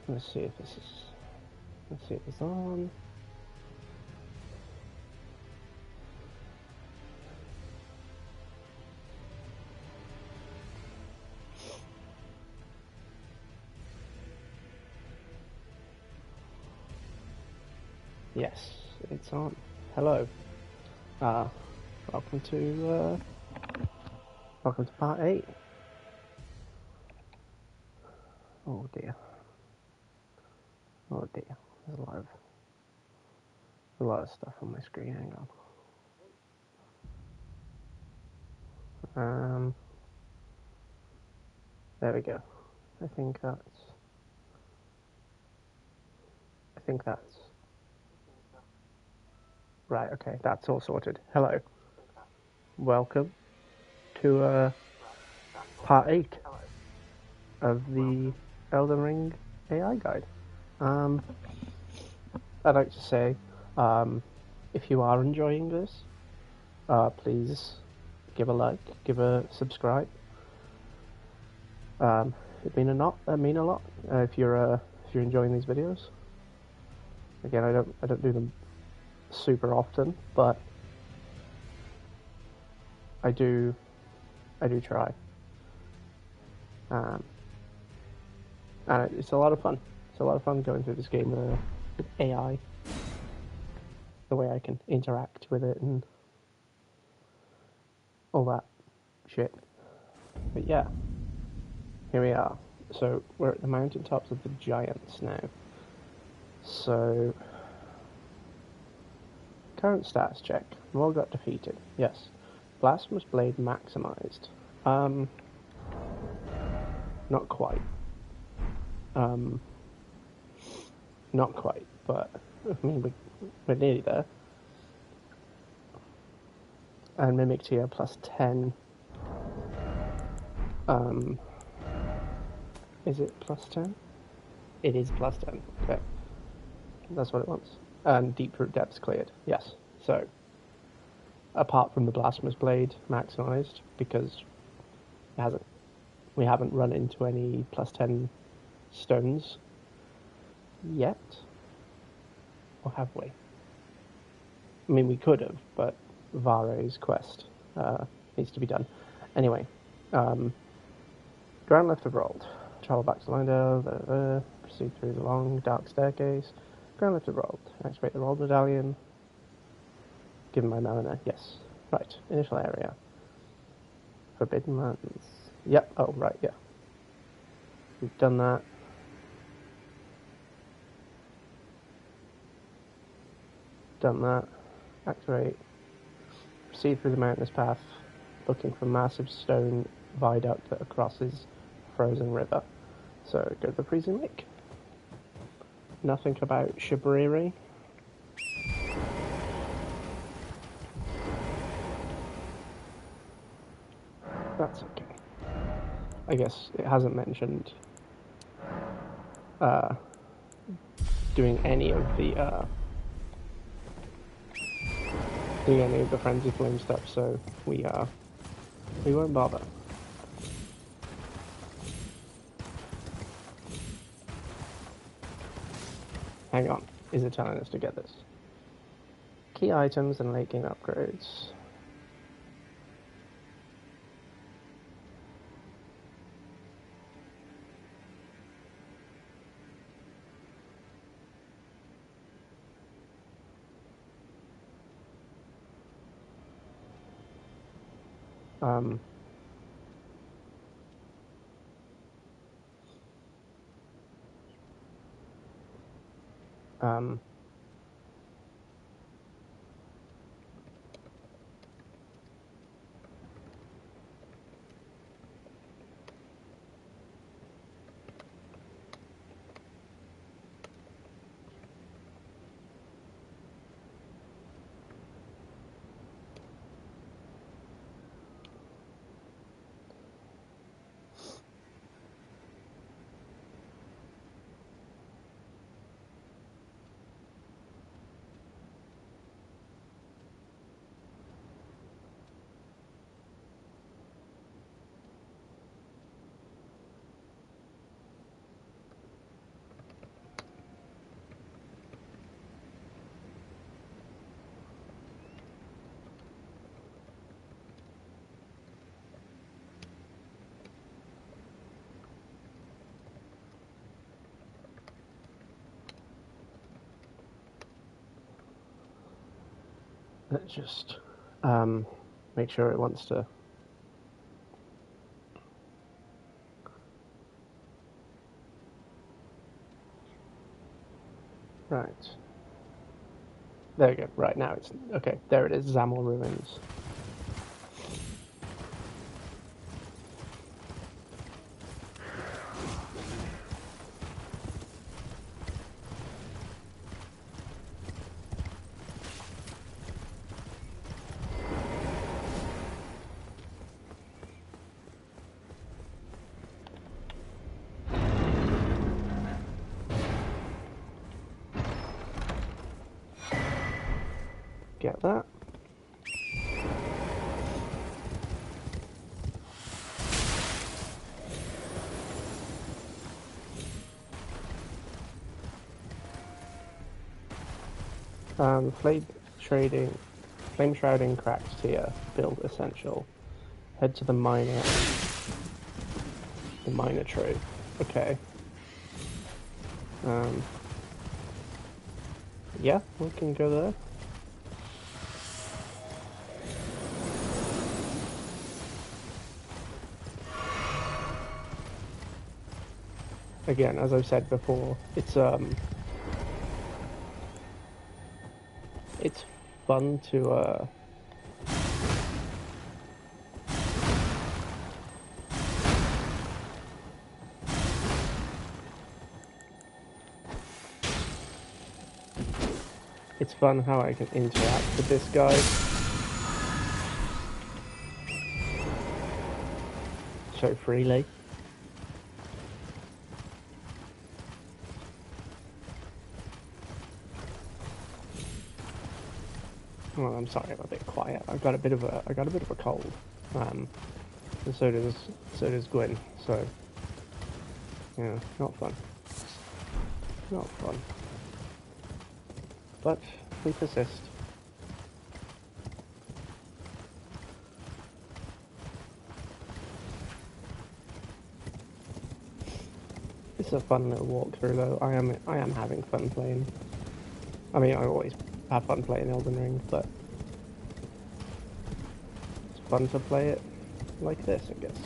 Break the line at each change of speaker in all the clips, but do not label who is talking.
Let's see if this is. Let's see if it's on. Yes, it's on. Hello. Welcome to part 8. Oh dear. Oh dear. There's a lot of stuff on my screen. Hang on. There we go. I think that's right. Okay, that's all sorted. Hello. Welcome to part 8 of the Elden Ring AI guide. I'd like to say, if you are enjoying this, please give a like, give a subscribe. It mean a lot. If you're enjoying these videos. Again, I don't do them super often, but I do try. And it's a lot of fun. It's a lot of fun going through this game with AI. The way I can interact with it and all that shit. But yeah, here we are. So we're at the mountaintops of the giants now. So current stats check. All got defeated. Yes. Blasphemous Blade maximized. Not quite. Not quite, but I mean we're nearly there. And Mimic Tear plus 10. Is it plus 10? It is plus 10. Okay. That's what it wants. And Deep Root Depths cleared. Yes. So, apart from the Blasphemous Blade maximized, because we haven't run into any plus 10 stones yet. Or have we? I mean, we could have, but Vare's quest needs to be done. Anyway, ground left of rolled. Travel back to Lindale, proceed through the long, dark staircase. Ground left of rolled. Activate the rolled medallion. Given my mana, yes. Right, initial area. Forbidden Lands. Yep, oh, right, yeah. We've done that. Activate. Proceed through the mountainous path, looking for massive stone viaduct that crosses frozen river. So go to the freezing lake. Nothing about Shabriri. That's okay. I guess it hasn't mentioned doing any of the Frenzy Flame stuff, so we won't bother. Hang on, is it telling us to get this? Key items and late game upgrades. Um, Let's just make sure it wants to. Right. There we go. Right, now it's... Okay, there it is. Zamor Ruins. Get that. Flame shrouding cracked tier, build essential. Head to the miner tree. Okay. Yeah, we can go there. Again, as I've said before, it's fun to it's fun how I can interact with this guy so freely. Well, I'm sorry, I'm a bit quiet. I got a bit of a cold, and so does Gwen. So yeah, not fun. Not fun. But we persist. It's a fun little walkthrough, though. I am having fun playing. I mean, I always have fun playing Elden Ring, but it's fun to play it like this, I guess.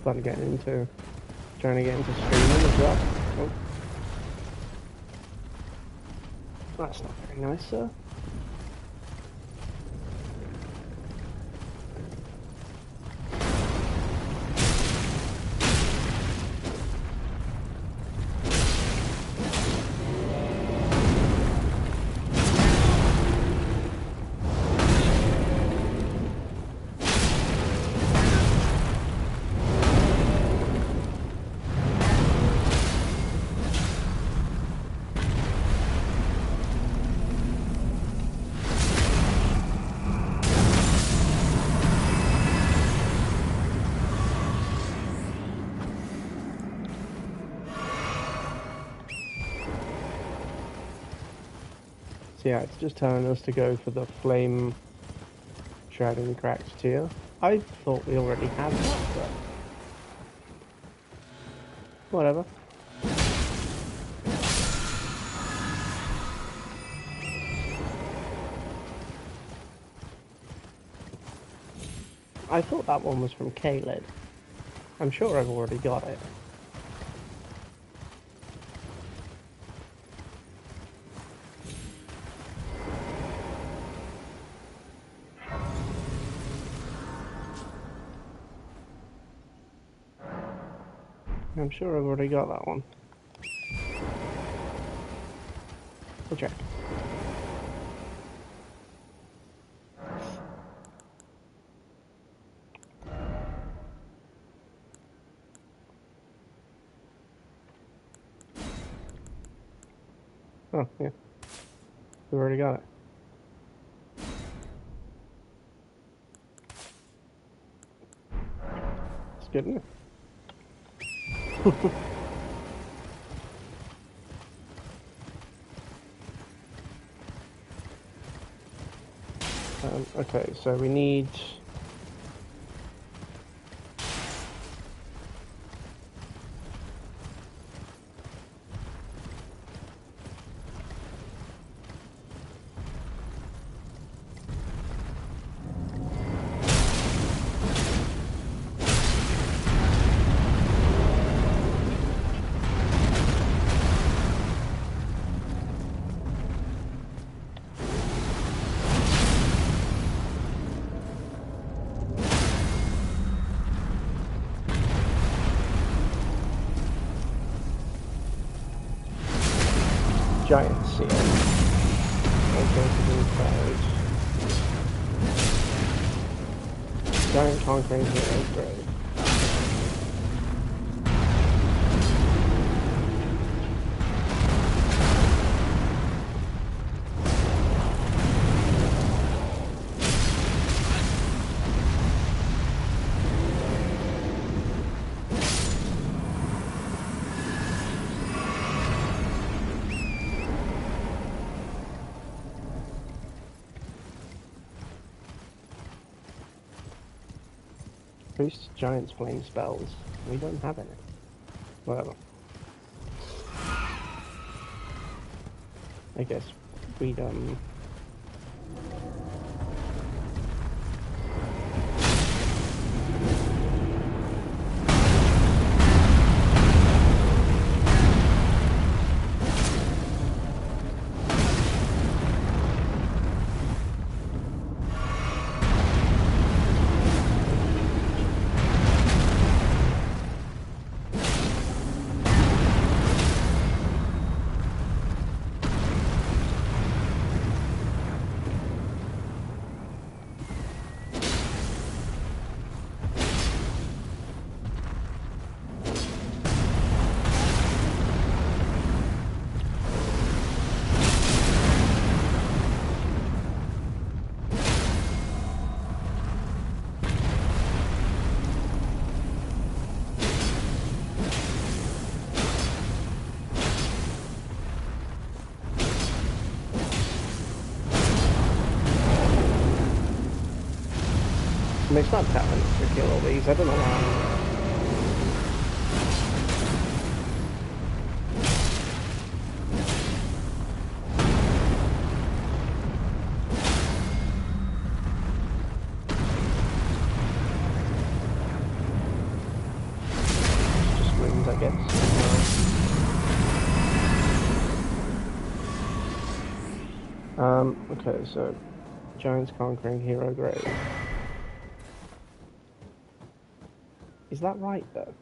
Fun trying to get into streaming as well. Oh. That's not very nice, sir. Yeah, it's just telling us to go for the flame shrouding cracked tier. I thought we already had that, but whatever. I thought that one was from Kaled. I'm sure I've already got it. I'm sure I've already got that one. We'll check. Oh, yeah. We've already got it. good enough. Okay, so we need... giant seal. Okay, to the inside. Giant conquering hero grave. Priest Giant's flame spells. We don't have any. Whatever. I guess we'd I mean, it's not tapping to kill all these. I don't know why. Just wins, I guess. Okay, so Giant's conquering hero grave. Is that right, though?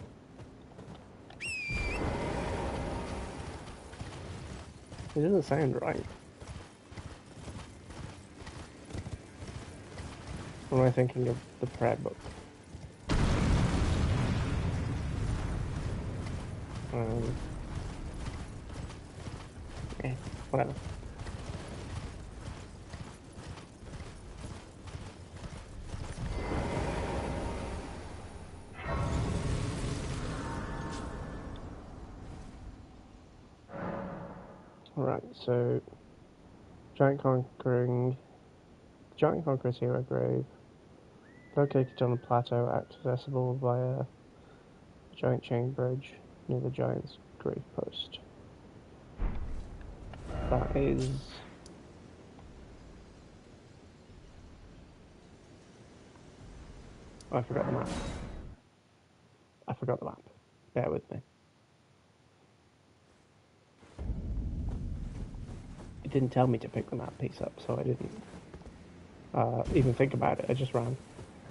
It doesn't sound right. Or am I thinking of the prayer book? Yeah, whatever. Alright, so Giant Conqueror's Hero Grave, located on a plateau accessible via a giant chain bridge near the Giant's grave post. That is... Oh, I forgot the map. I forgot the map. Bear with me. It didn't tell me to pick the map piece up, so I didn't even think about it. I just ran.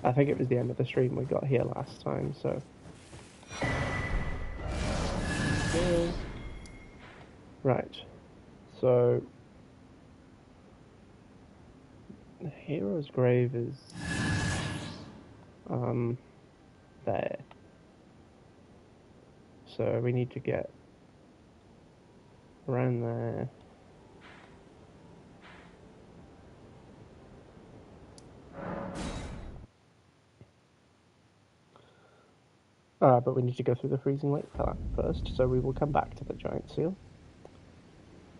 I think it was the end of the stream we got here last time, so... Yeah. Right. So... The hero's grave is... there. So we need to get around there. But we need to go through the freezing lake first, so we will come back to the giant seal.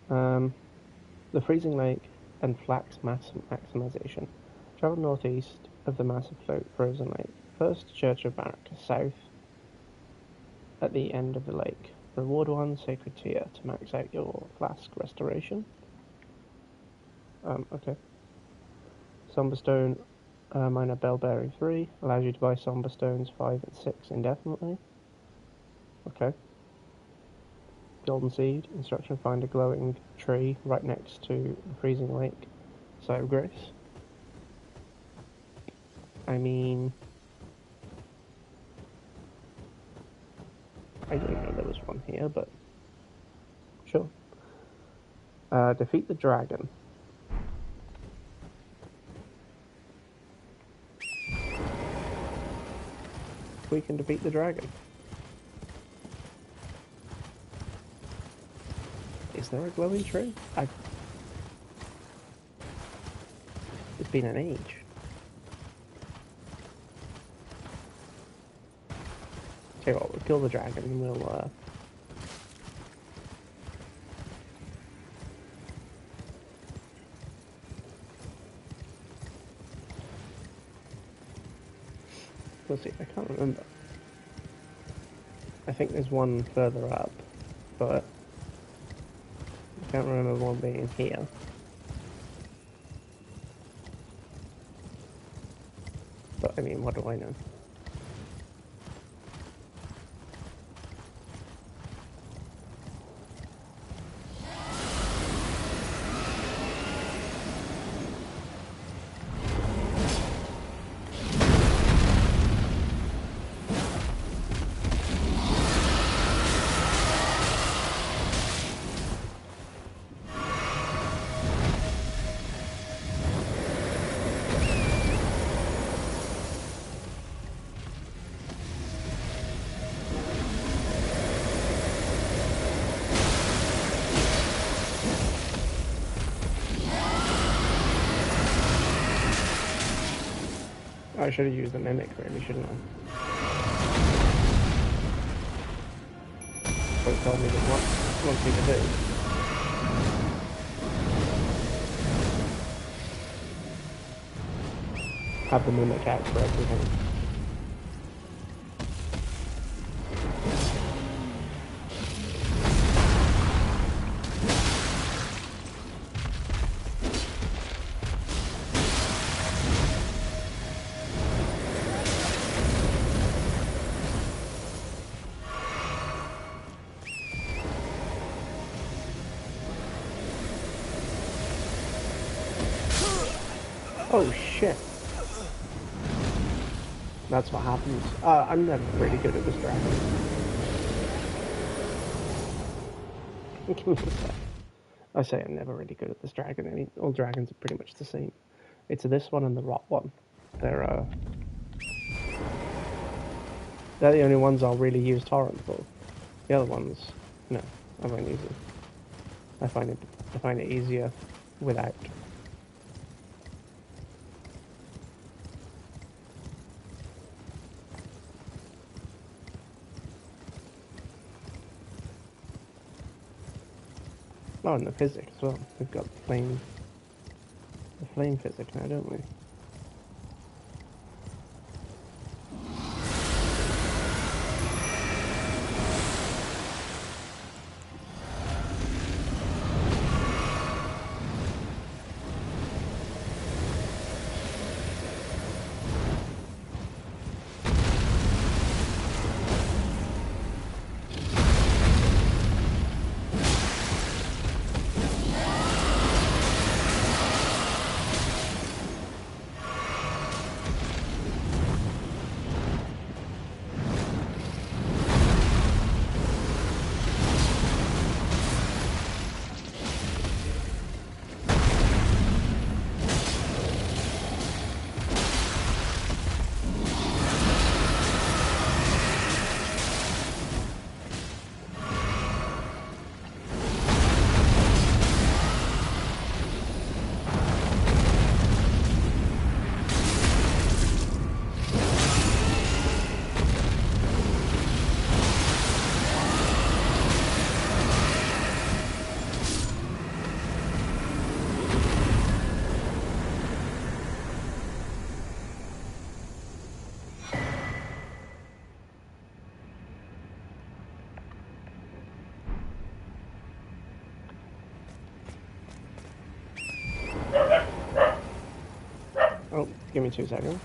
The freezing lake and flax mass maximization. Travel northeast of the massive frozen lake. First Church of Barak, south at the end of the lake. Reward 1 sacred tier to max out your flask restoration. Okay. Somberstone minor bellberry 3 allows you to buy somberstones 5 and 6 indefinitely. Okay. Golden seed instruction: find a glowing tree right next to the freezing lake. Site of grace. I mean, I didn't know there was one here, but sure. Defeat the dragon. We can defeat the dragon. Is there a glowing tree? It's been an age. Tell you what, we'll kill the dragon and we'll we'll see. I can't remember. I think there's one further up, but I can't remember one being here. But I mean, what do I know? I should have used the mimic, really, shouldn't I? But it told me that what wants me to do. Have the mimic out for everything. Oh shit. That's what happens. I'm never really good at this dragon. Give me a sec. I say I'm never really good at this dragon. I mean, all dragons are pretty much the same. It's this one and the rot one. They're the only ones I'll really use torrent for. The other ones, no, I won't use them. I find it easier without. Oh, and the physic as well. We've got the flame physic now, don't we? Give me 2 seconds.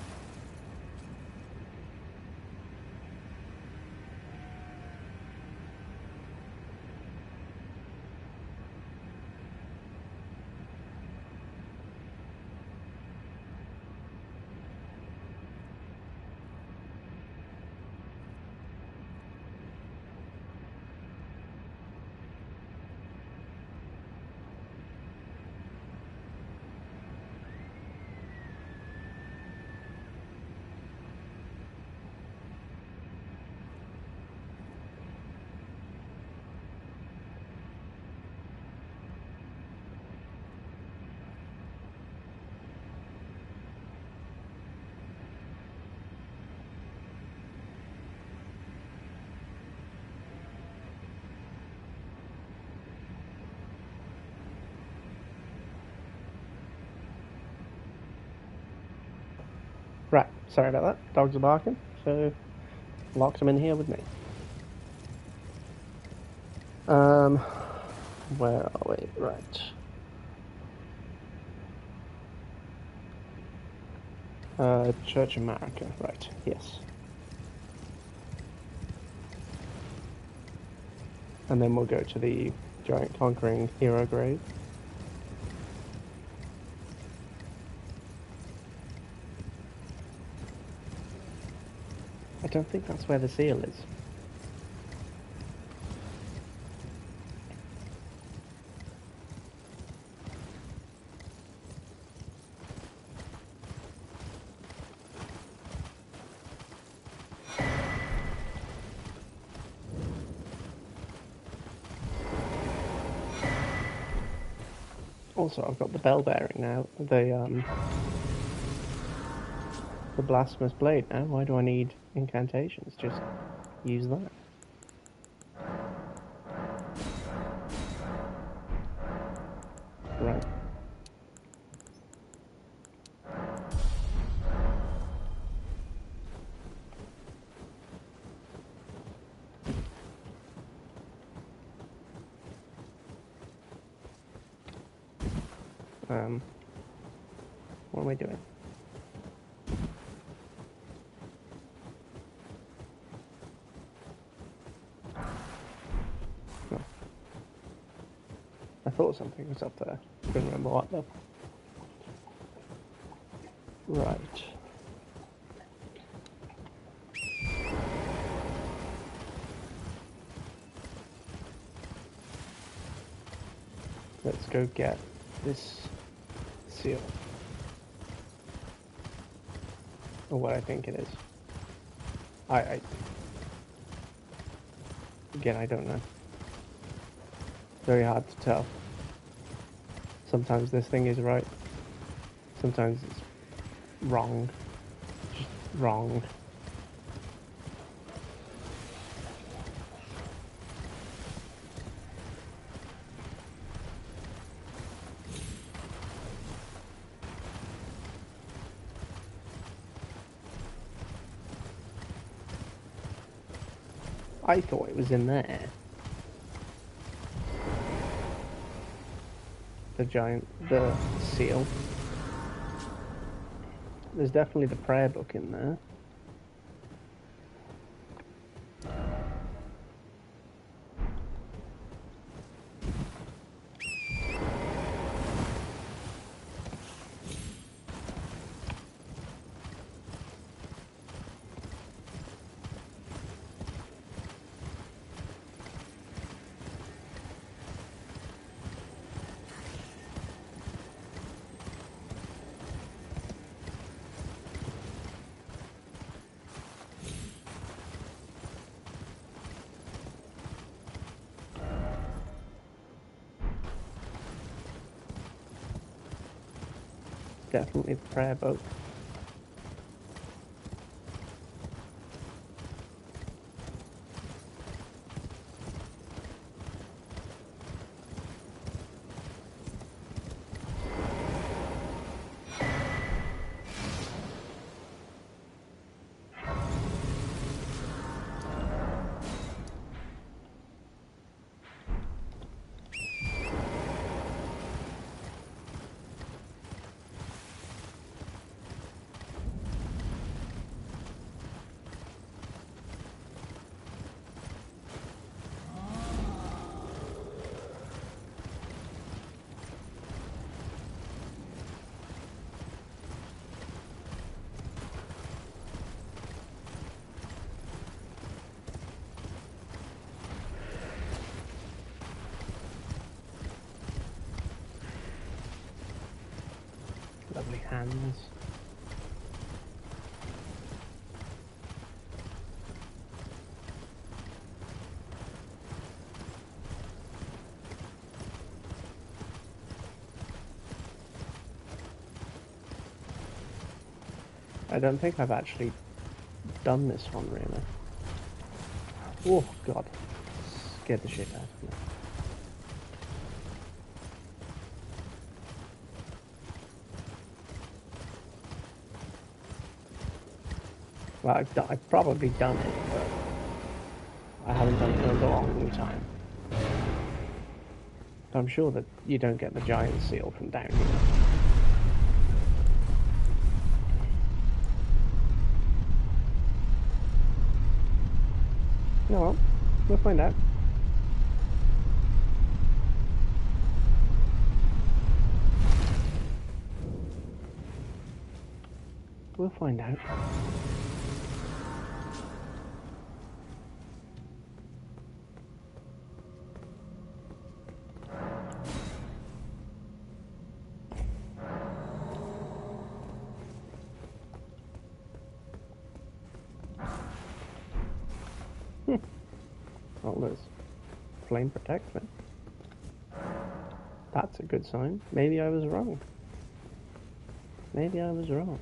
Right, sorry about that. Dogs are barking, so locked them in here with me. Where are we? Right. Church America, right, yes. And then we'll go to the giant conquering hero grave. I don't think that's where the seal is. Also, I've got the bell bearing now. The blasphemous blade now. Why do I need incantations? Just use that. Right. What am I doing? No. I thought something was up there. Couldn't remember what though. Right. Let's go get this seal. Or what I think it is. Again, I don't know. Very hard to tell. Sometimes this thing is right. Sometimes it's wrong. Just wrong. I thought it was in there. The seal. There's definitely the prayer book in there. Definitely the prayer book. lovely hands. I don't think I've actually done this one really. Oh god, scared the shit out of me. Well, I've probably done it, but I haven't done it in a long time. I'm sure that you don't get the giant seal from down here. No, well, we'll find out. We'll find out. Oh, there's flame protect me. That's a good sign. Maybe I was wrong. Maybe I was wrong.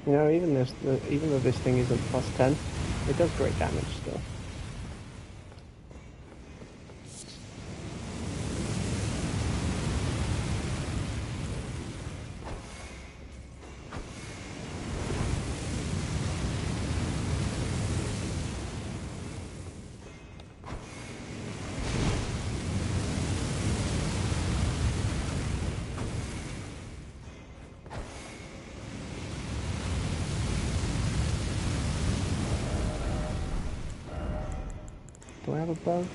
You know, even though this thing isn't +10, it does great damage still. Do I have a bow?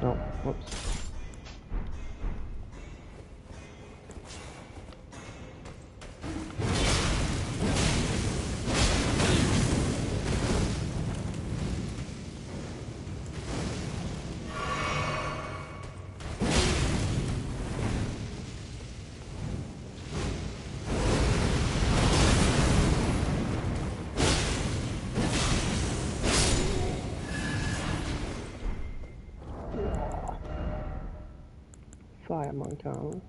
Oh, whoops. Fire monk armor.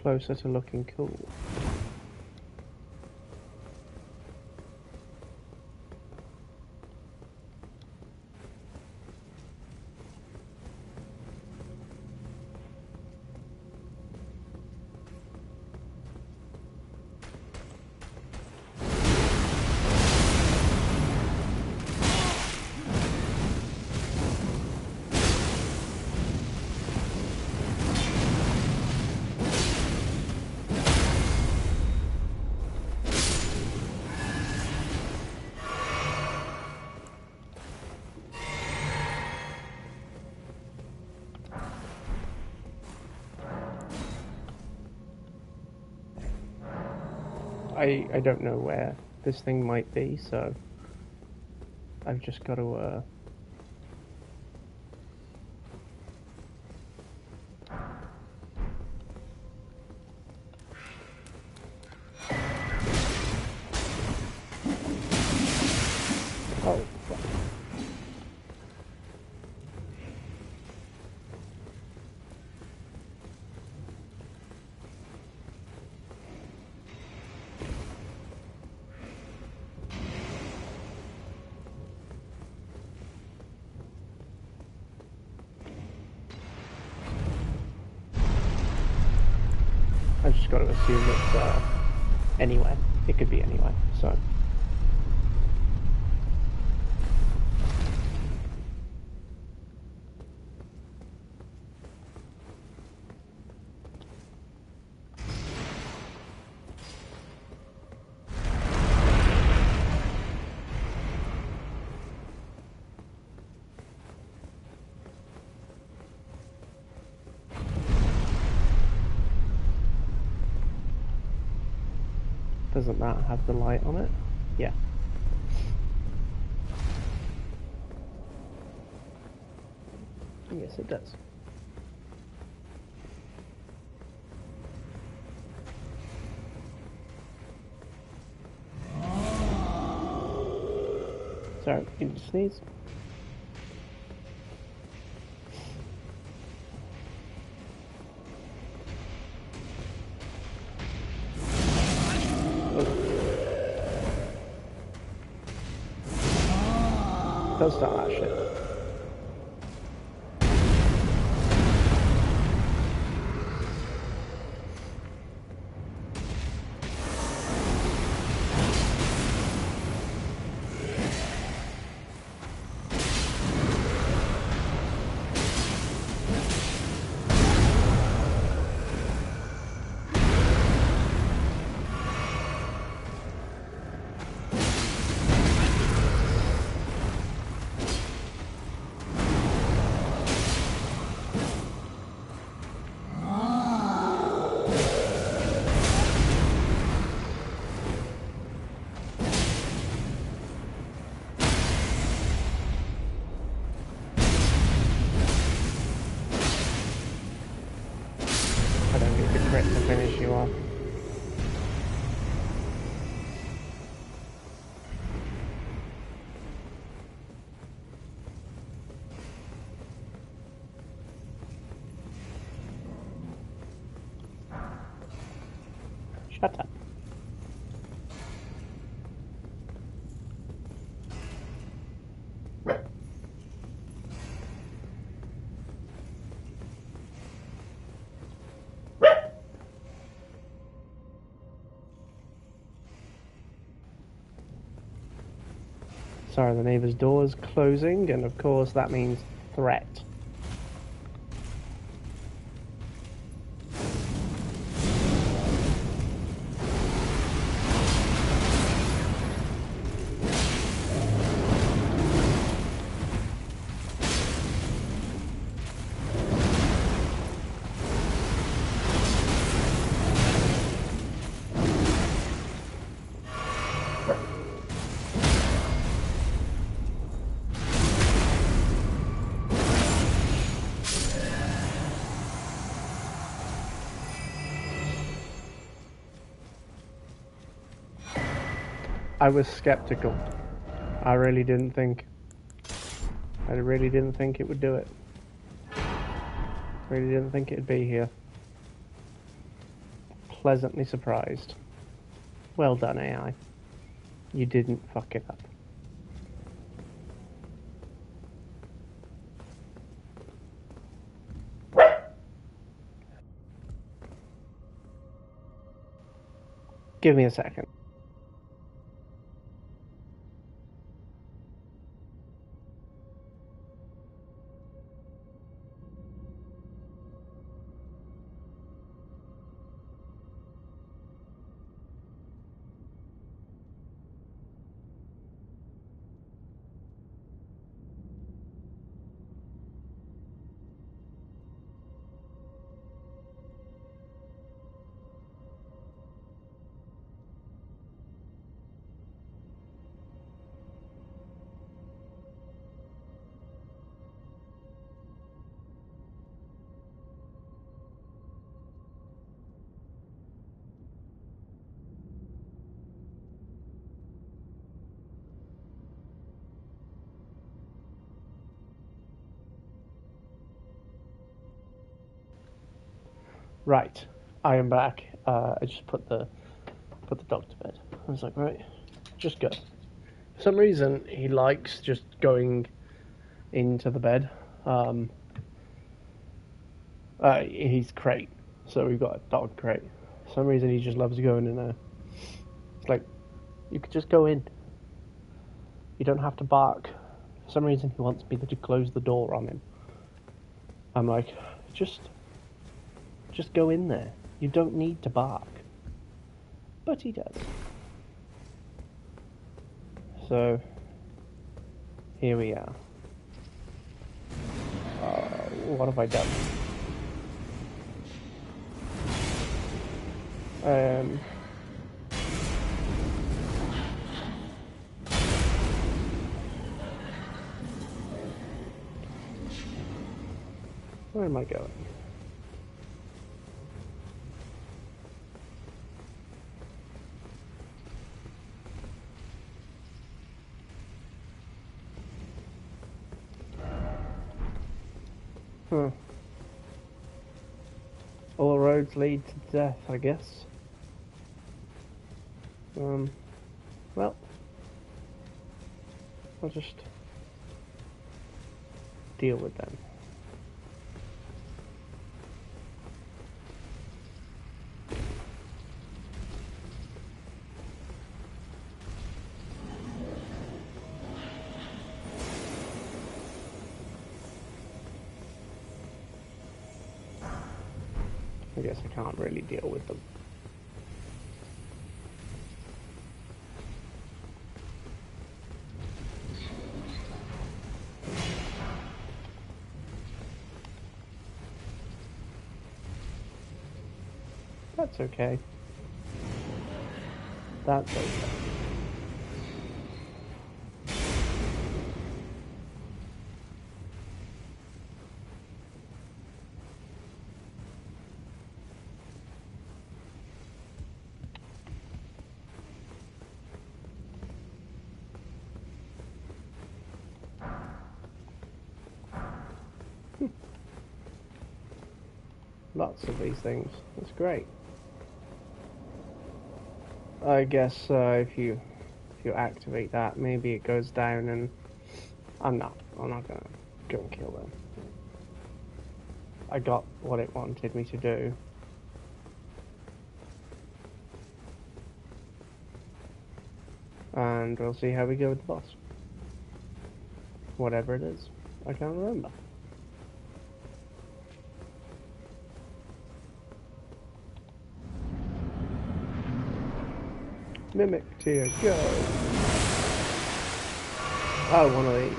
Closer to looking cool. I don't know where this thing might be, so I've just got to oh, fuck. I just got to assume it's anywhere. It could be anywhere, so. Doesn't that have the light on it? Yeah. Yes, it does. Sorry, you need to sneeze. Don't start that shit. I don't need the crit to finish you off. Shut up. Sorry, the neighbour's door is closing, and of course that means threat. I was skeptical. I really didn't think it would do it. Really didn't think it'd be here. Pleasantly surprised. Well done, AI. You didn't fuck it up. Give me a second. Right, I am back. I just put the dog to bed. I was like, right, just go. For some reason, he likes just going into the bed. He's crate, so we've got a dog crate. For some reason, he just loves going in there. It's like, you could just go in. You don't have to bark. For some reason, he wants me to close the door on him. I'm like, just go in there. You don't need to bark. But he does. So, here we are. What have I done? Where am I going? Huh. All roads lead to death, I guess. Well, I'll just deal with them. I guess I can't really deal with them. That's okay. That's okay. Lots of these things. That's great. I guess if you activate that, maybe it goes down, and I'm not gonna go and kill them. I got what it wanted me to do. And we'll see how we go with the boss. Whatever it is. I can't remember. Mimic tier, go! Oh, one of these.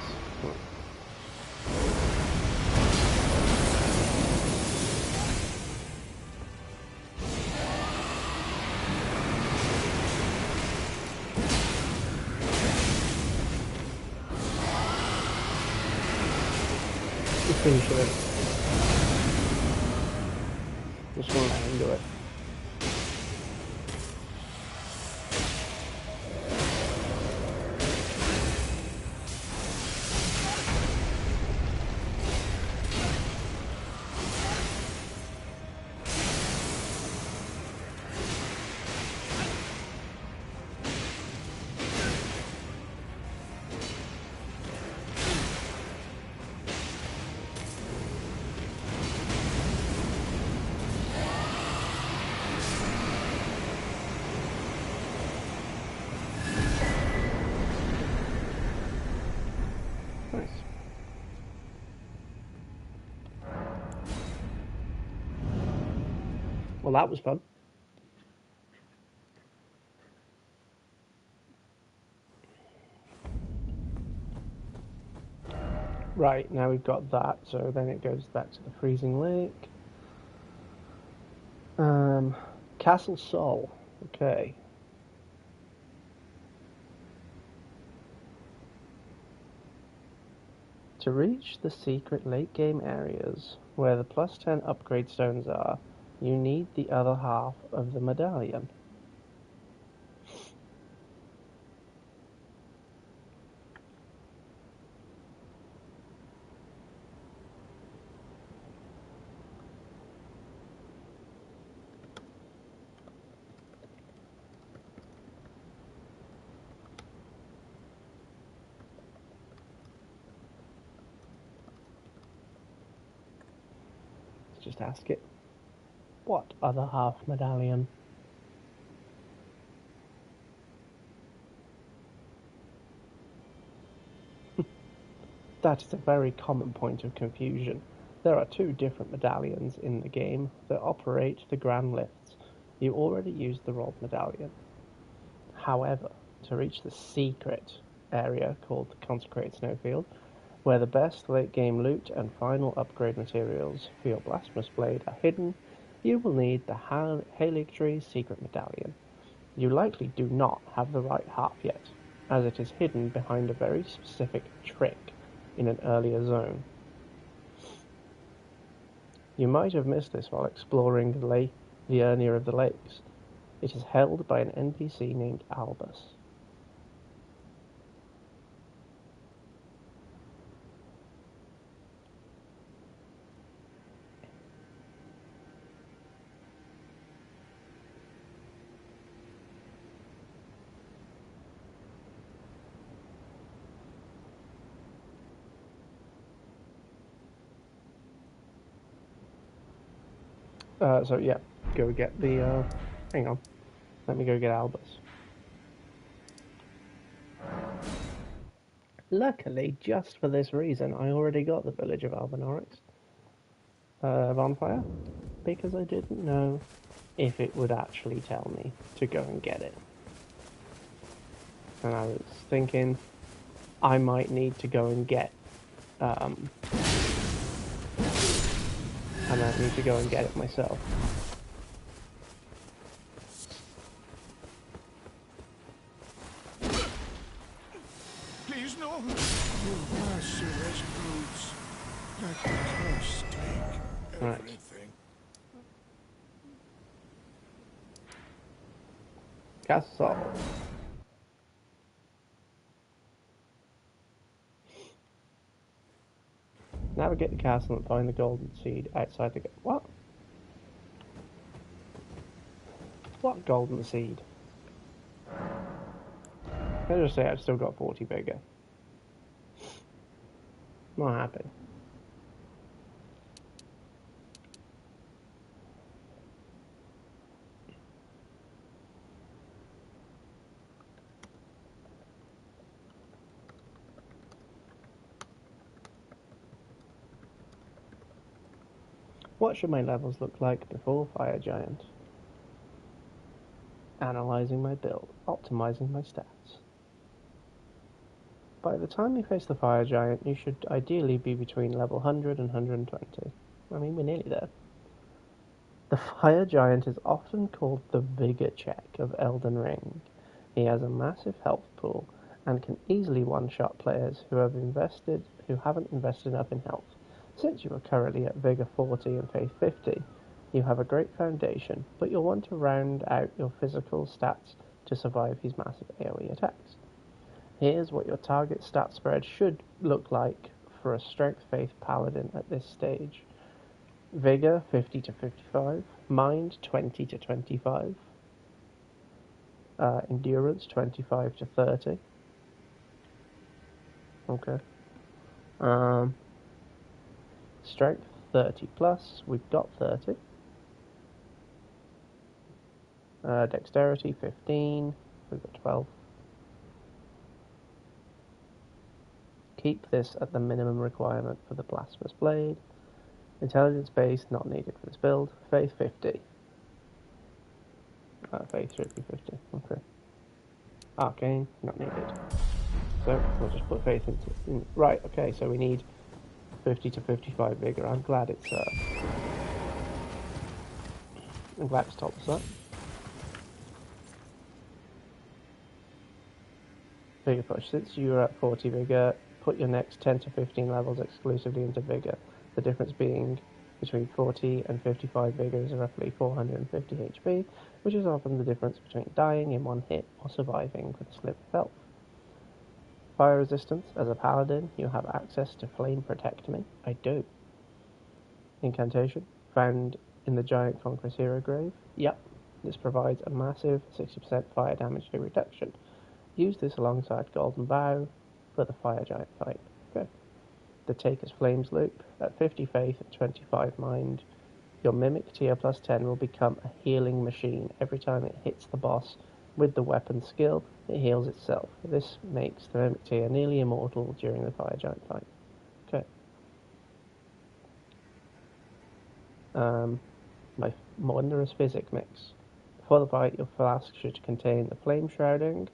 Finish it. Just want to handle it. Nice. Well, that was fun. Right, now we've got that, so then it goes back to the freezing lake. Castle Sol. Okay. To reach the secret late game areas where the +10 upgrade stones are, you need the other half of the medallion. just ask it. What other half medallion? That is a very common point of confusion. There are two different medallions in the game that operate the grand lifts. You already used the Rob medallion. However, to reach the secret area called the Consecrated Snowfield, where the best late game loot and final upgrade materials for your Blasphemous Blade are hidden, you will need the Haligtree Secret Medallion. You likely do not have the right half yet, as it is hidden behind a very specific trick in an earlier zone. You might have missed this while exploring the Urnia of the Lakes. It is held by an NPC named Albus. So yeah, go get the, hang on, let me go get Albus. Luckily, just for this reason, I already got the village of Albanarix bonfire, because I didn't know if it would actually tell me to go and get it. And I was thinking I might need to go and get I might need to go and get it myself.
Please no! You merciless brutes! Let the curse take everything.
Castle. Navigate the castle and find the golden seed outside the... What? What golden seed? Can I just say I've still got 40 bigger? Not happy. What should my levels look like before Fire Giant? Analyzing my build, optimizing my stats. By the time you face the Fire Giant, you should ideally be between level 100 and 120. I mean, we're nearly there. The Fire Giant is often called the Vigor Check of Elden Ring. He has a massive health pool and can easily one-shot players who haven't invested enough in health. Since you are currently at Vigor 40 and Faith 50, you have a great foundation, but you'll want to round out your physical stats to survive his massive AoE attacks. Here's what your target stat spread should look like for a Strength Faith Paladin at this stage. Vigor 50 to 55, Mind 20 to 25, Endurance 25 to 30. Okay. Strength 30 plus, we've got 30. Dexterity 15, we've got 12. Keep this at the minimum requirement for the Blasphemous Blade. Intelligence base, not needed for this build. Faith 50. Faith should be 50, okay. Arcane, not needed. So, we'll just put Faith into... Right, okay, so we need 50 to 55 Vigor. I'm glad it's told us that. Vigor push. Since you're at 40 Vigor, put your next 10 to 15 levels exclusively into Vigor. The difference being between 40 and 55 Vigor is roughly 450 HP, which is often the difference between dying in one hit or surviving with a slip of health. Fire resistance. As a paladin, you have access to Flame Protect Me. I do. Incantation. Found in the Giant Conqueror's Hero Grave. Yep. This provides a massive 60% fire damage reduction. Use this alongside Golden Bow for the Fire Giant fight. Okay. The Taker's Flames loop. At 50 Faith and 25 Mind, Your Mimic tier plus 10 will become a healing machine. Every time it hits the boss with the weapon skill, it heals itself. This makes the Mimic tier nearly immortal during the Fire Giant fight. Okay. My wondrous physic mix. Before the fight, your flask should contain the Flame Shrouding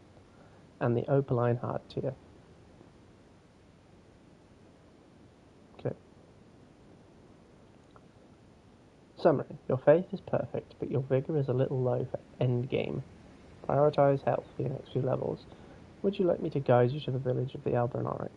and the Opaline Hard tier. Okay. Summary. Your faith is perfect, but your vigor is a little low for endgame. Prioritize health for your next few levels. Would you like me to guide you to the village of the ELDEN Ring?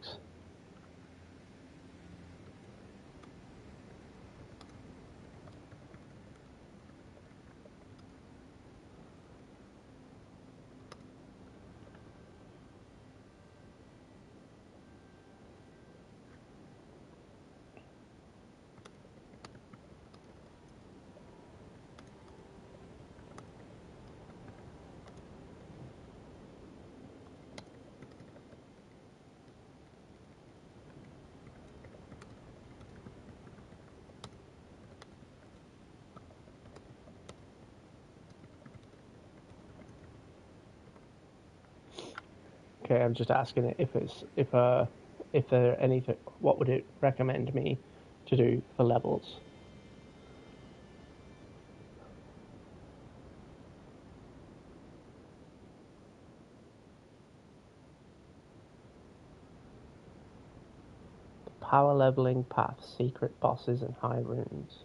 Okay, I'm just asking it if there are anything. What would it recommend me to do for levels? Power leveling paths, secret bosses, and high runes.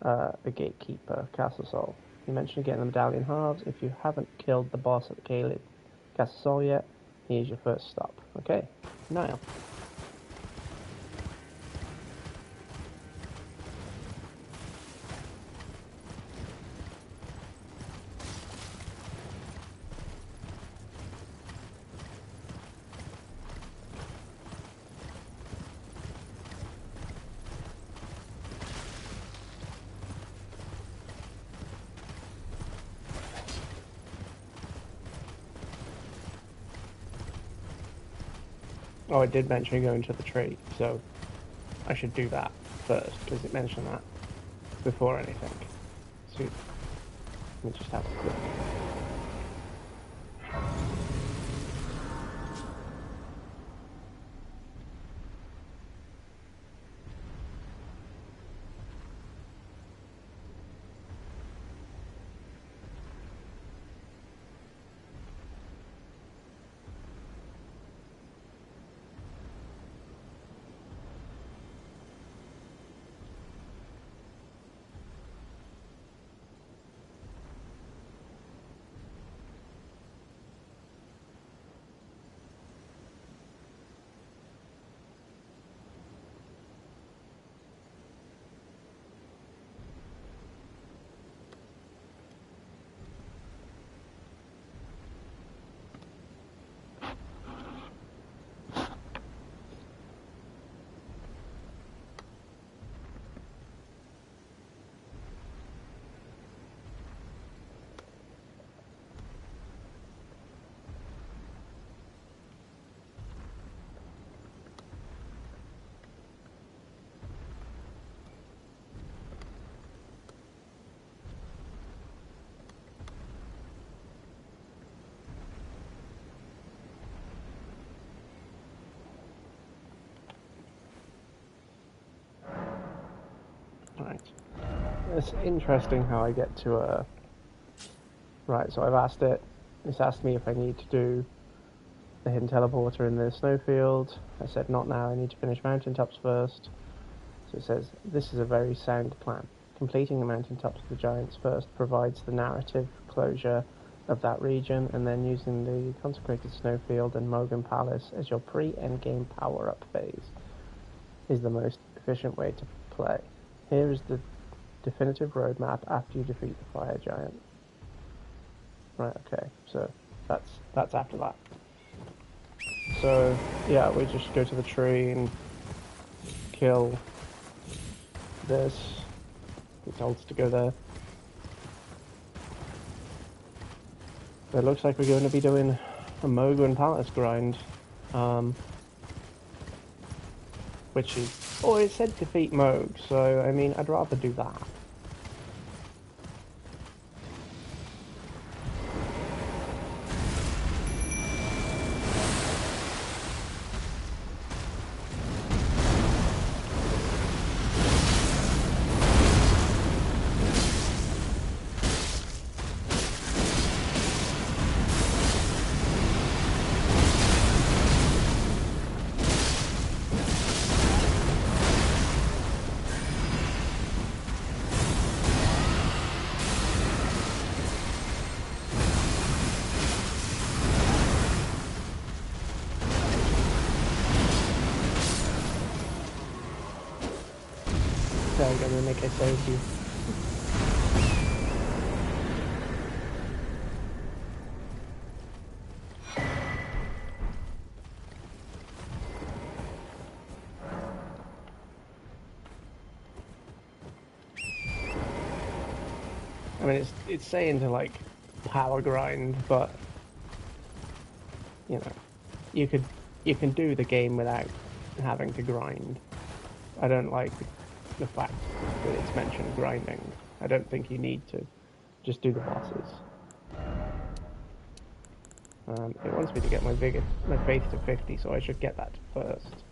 The Gatekeeper, Castle Soul. You mentioned getting the medallion halves. If you haven't killed the boss at the Castle Soul yet, here's your first stop. Okay, Niall. Oh, it did mention going to the tree, so I should do that first, because it mentioned that before anything. So, let me just have a quick... Right. It's interesting how I get to a... Right, so I've asked it. It's asked me if I need to do the hidden teleporter in the snowfield. I said not now, I need to finish mountaintops first. So it says, this is a very sound plan. Completing the mountaintops of the giants first provides the narrative closure of that region, and then using the consecrated snowfield and Mogan Palace as your pre-endgame power-up phase is the most efficient way to play. Here is the definitive roadmap after you defeat the fire giant. Right, okay, so that's after that. So, yeah, we just go to the tree and kill this. It tells us to go there. It looks like we're going to be doing a Mogan Palace grind. which is... Oh, it said defeat Moog, so, I mean, I'd rather do that. There we go, then make I save you. I mean, it's saying to, like, power grind, but, you know, you can do the game without having to grind. I don't like the fact that it's mentioned grinding. I don't think you need to. Just do the bosses. It wants me to get my faith to 50, so I should get that first.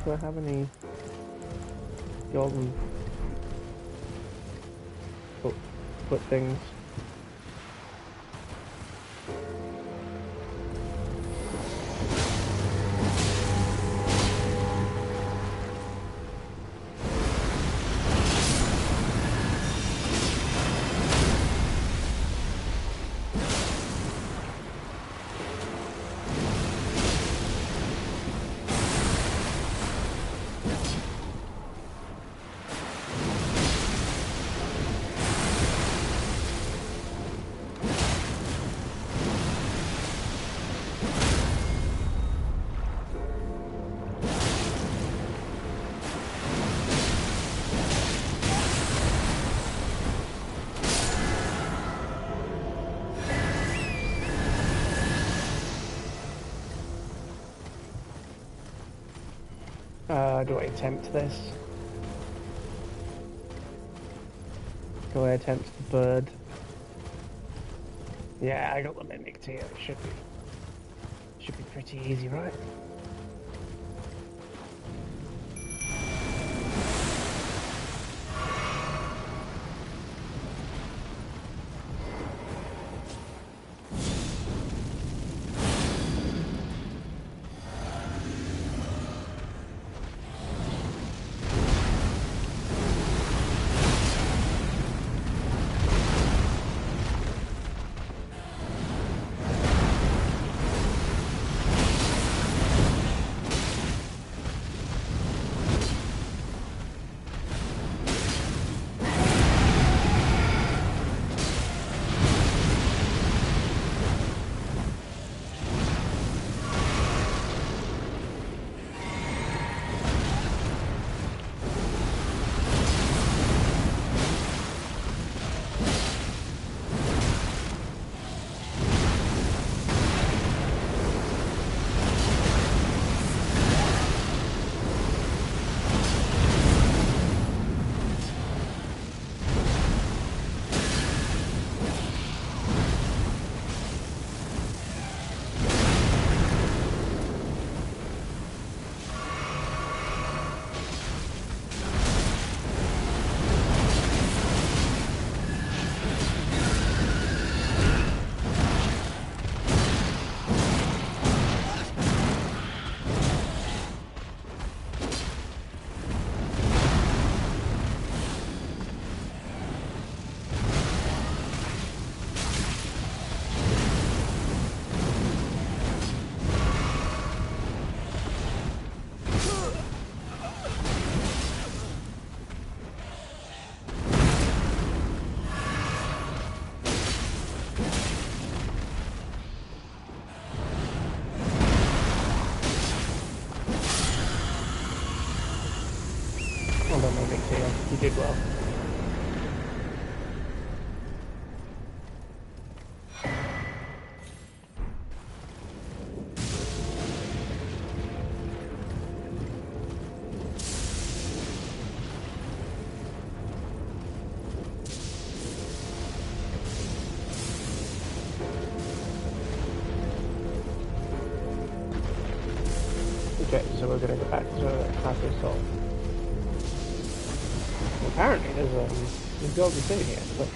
Do I have any golden foot things? Do I attempt this? Do I attempt the bird? Yeah, I got the mimic too. It should be pretty easy, right? You did well. Okay, so we're gonna go back to passive salt. Apparently there's golden thing here, but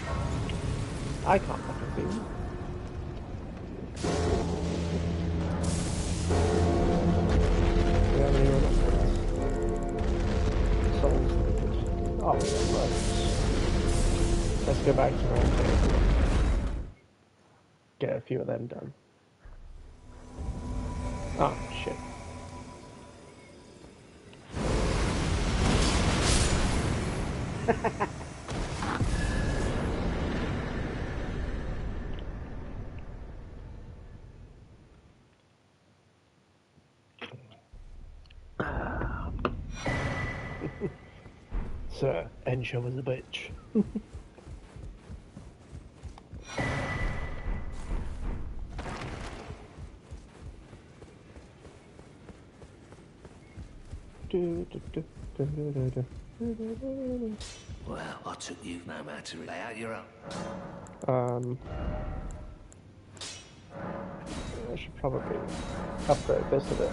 I can't fucking see them. Do we have any more upgrades? Souls needed. Oh, right. Let's go back to round table. Get a few of them done. Oh, shit. Sir, Ensha was a bitch.
Well, I took you no matter to lay out your own.
I should probably upgrade this a bit.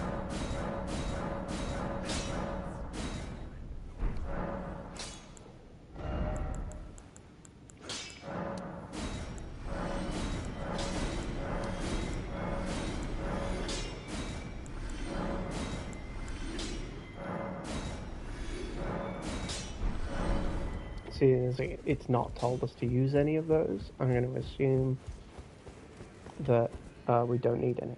See, it's not told us to use any of those. I'm going to assume that we don't need any.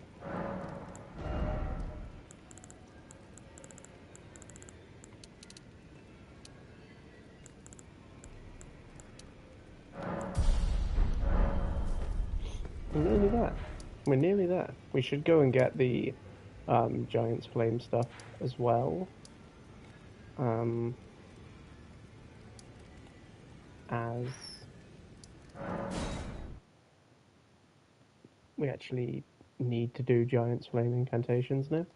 We're nearly there. We're nearly there. We should go and get the Giant's Flame stuff as well. As we actually need to do Giant's Flame incantations now.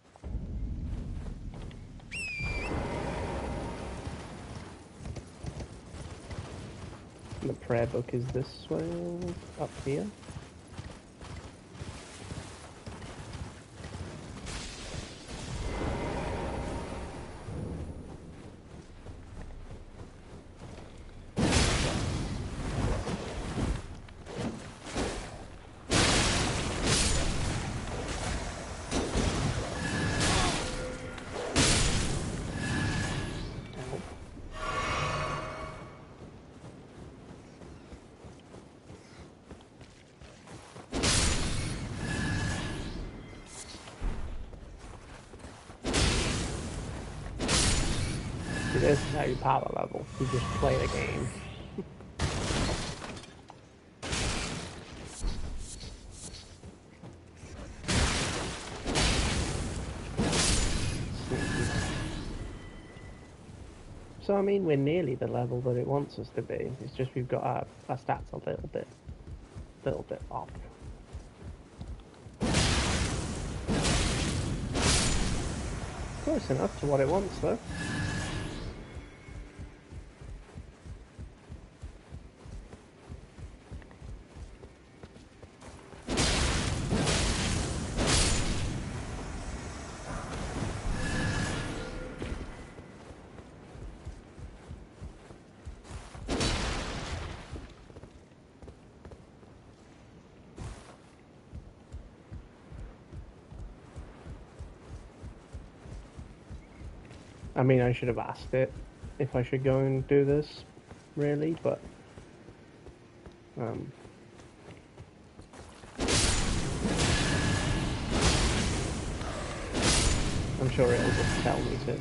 And the prayer book is this way, up here. This is how you power level. You just play the game. So I mean, we're nearly the level that it wants us to be. It's just we've got our stats a little bit off. Close enough to what it wants, though. I mean, I should have asked it if I should go and do this, really, but I'm sure it'll just tell me to.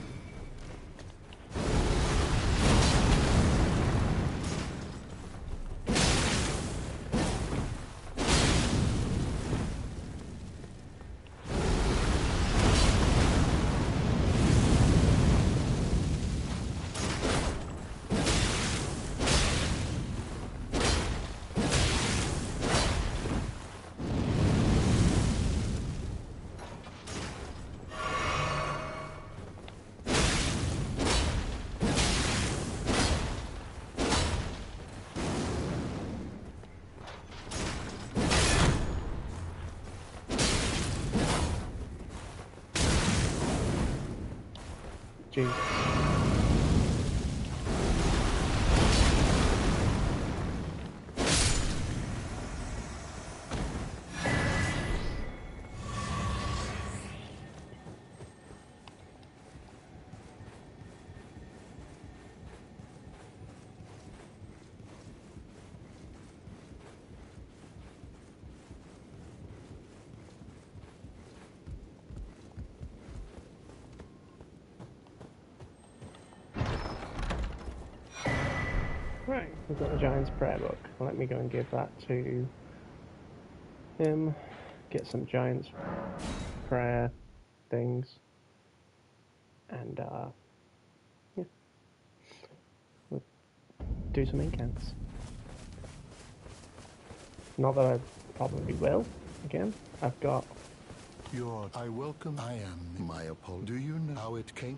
Jesus. Right, we've got the Giant's Prayer Book. Let me go and give that to him. Get some Giant's Prayer things. And, yeah. We'll do some incants. Not that I probably will, again. I've got...
I welcome. I am my apology. Do you know how it came?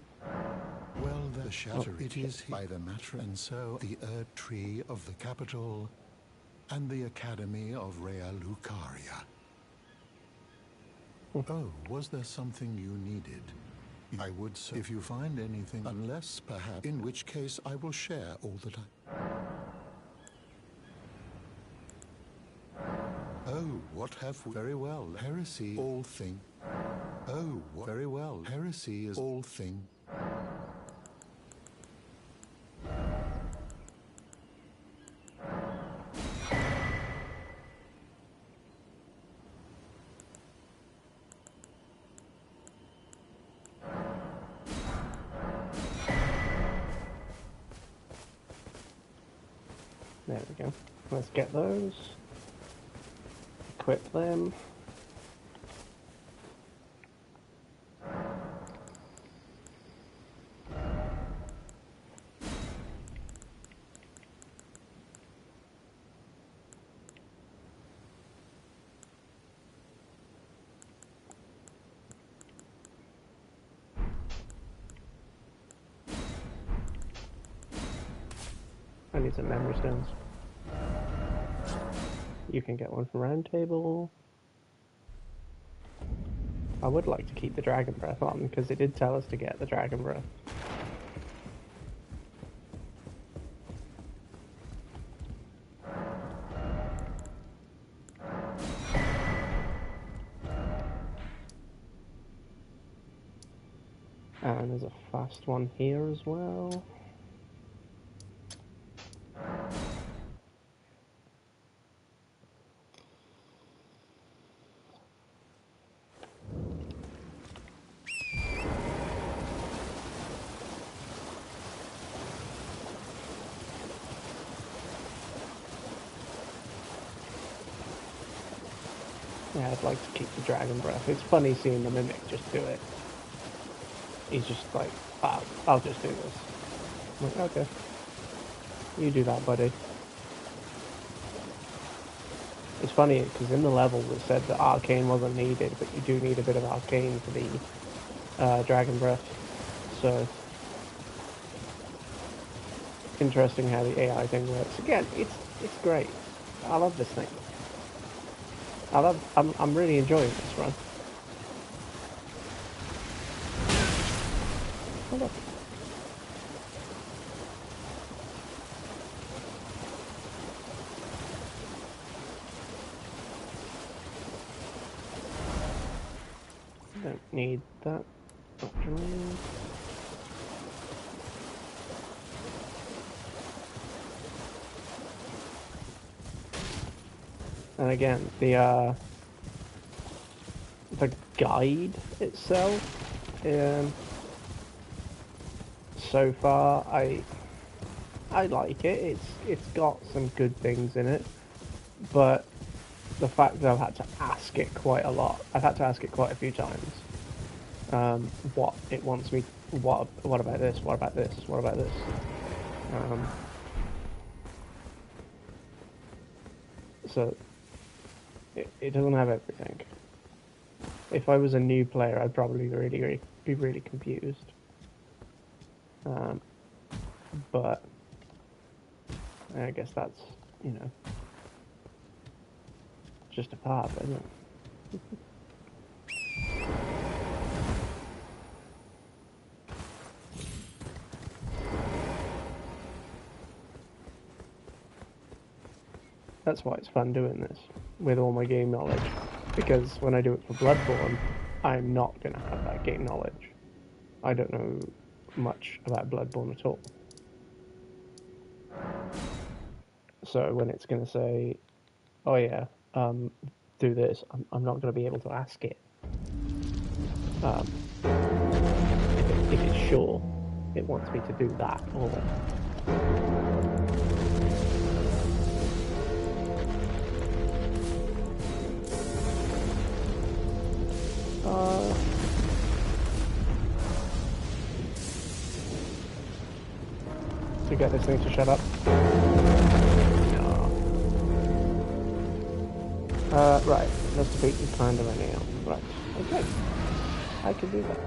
Well, the shatter. It is by the matter, and so the Earth Tree of the capital and the Academy of Rea Lucaria. Oh, was there something you needed? I would say if you find anything, unless perhaps, in which case I will share all that I... Oh, what have we? Very well. Heresy, all thing. Oh, very well. Heresy is all thing.
There we go. Let's get those. Equip them. I need some memory stones. You can get one from Round Table. I would like to keep the Dragon Breath on, because it did tell us to get the Dragon Breath. And there's a fast one here as well. Yeah, I'd like to keep the Dragon Breath. It's funny seeing the Mimic just do it. He's just like, ah, I'll just do this. I'm like, okay. You do that, buddy. It's funny, because in the level it said that Arcane wasn't needed, but you do need a bit of Arcane for the Dragon Breath. So, interesting how the AI thing works. Again, it's great. I love this thing. I'm really enjoying this run. Oh, look. Don't need that. Actually. And again, the guide itself, so far, I like it. It's got some good things in it, but the fact that I've had to ask it quite a lot, I've had to ask it quite a few times, what it wants me, what about this, what about this, what about this, so it doesn't have everything. If I was a new player, I'd probably be really confused. But I guess that's, you know, just a part, isn't it? That's why it's fun doing this with all my game knowledge. Because when I do it for Bloodborne, I'm not going to have that game knowledge. I don't know much about Bloodborne at all. So when it's going to say, oh yeah, do this, I'm not going to be able to ask it. If it's sure it wants me to do that or... to get this thing to shut up. No. Right. Let's defeat the kind of anyhow. Right. Okay. I can do that.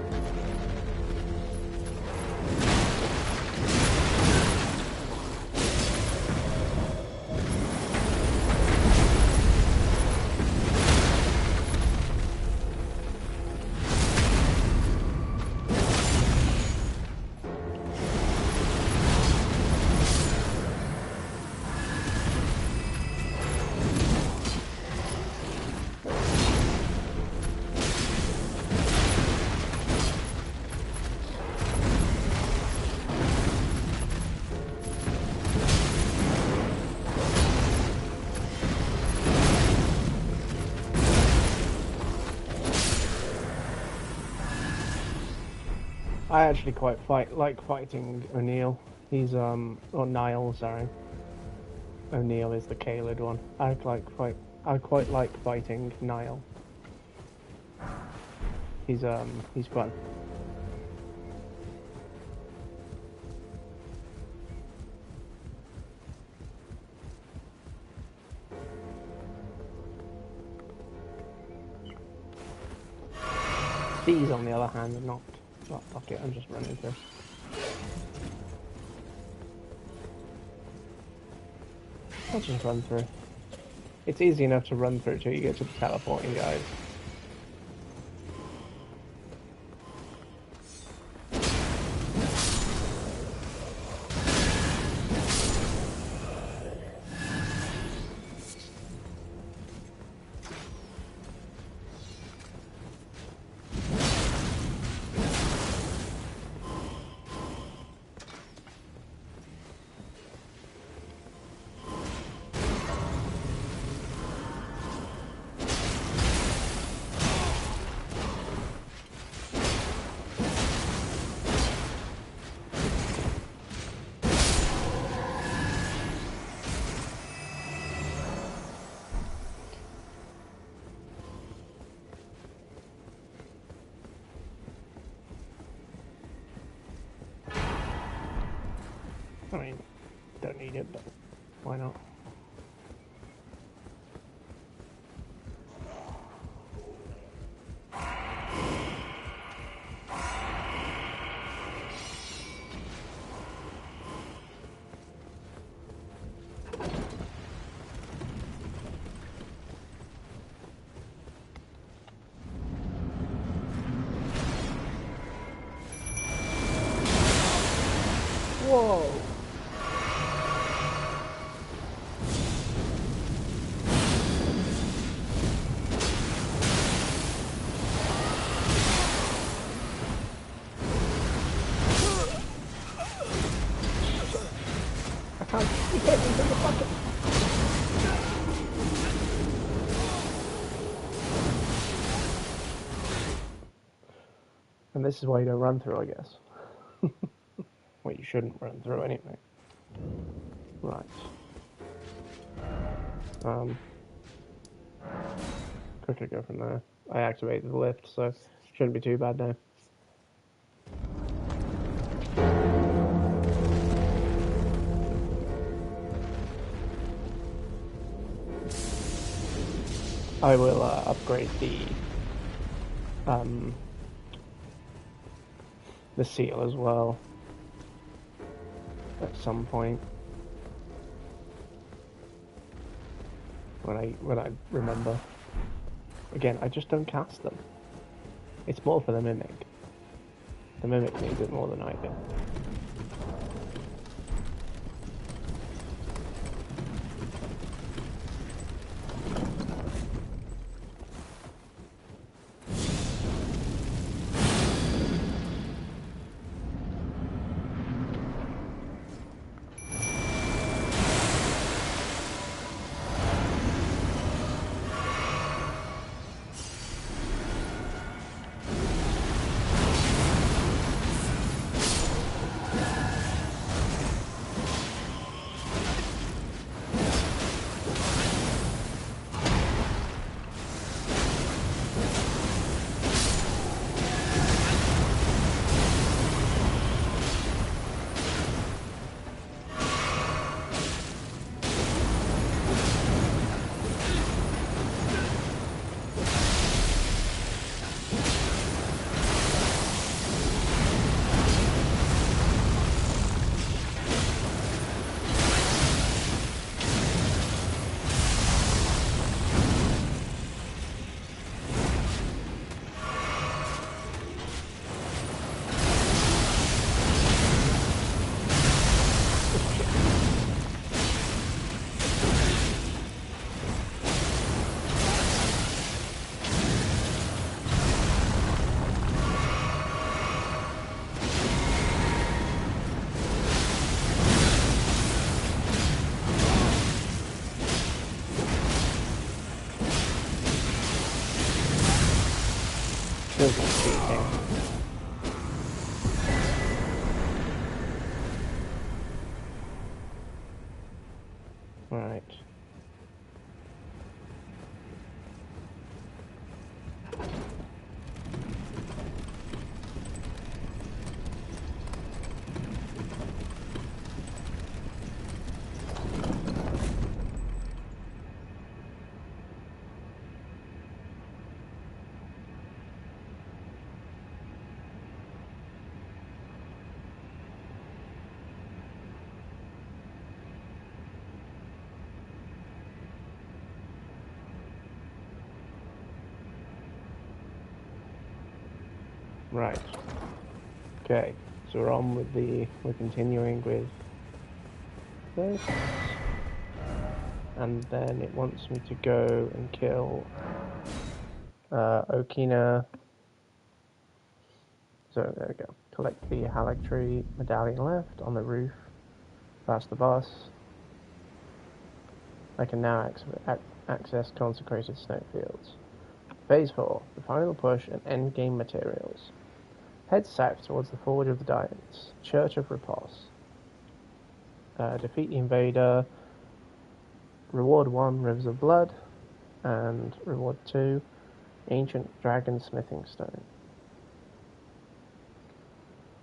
I actually quite like fighting O'Neill. He's or Niall, sorry. O'Neill is the Caelid one. I quite like fighting Niall. He's fun. These, on the other hand, are not. Oh, fuck it, I'm just running through. I'll just run through. It's easy enough to run through till you get to the teleporting guys. I mean, don't need it, but why not? Whoa! I can't get into the bucket! And this is why you don't run through, I guess. Well, you shouldn't run through anyway. Right. Quickly go from there. I activated the lift, so shouldn't be too bad now. I will upgrade the seal as well at some point when I remember. Again, I just don't cast them. It's more for the mimic. The mimic needs it more than I do. cheating. Right. Right. Okay. So we're continuing with this. And then it wants me to go and kill Okina. So there we go. Collect the Haligtree medallion left on the roof, past the boss. I can now access consecrated snowfields. Phase 4, the final push and endgame materials. Head south towards the Forge of the Giants, Church of Repulse. Defeat the invader. Reward 1, Rivers of Blood. And reward 2, Ancient Dragon Smithing Stone.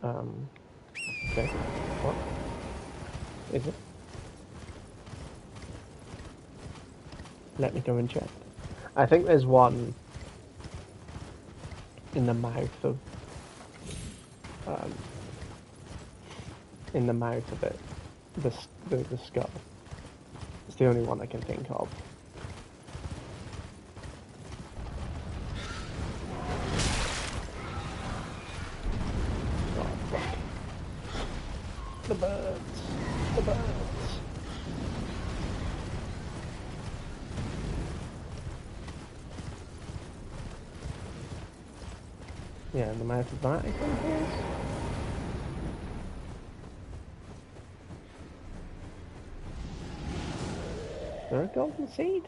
Okay. What? Is it? Let me go and check. I think there's one in the mouth of it. The skull. It's the only one I can think of. Oh, fuck. The birds. The birds. Yeah, the mouth of that, I think it is. Is there a golden seed?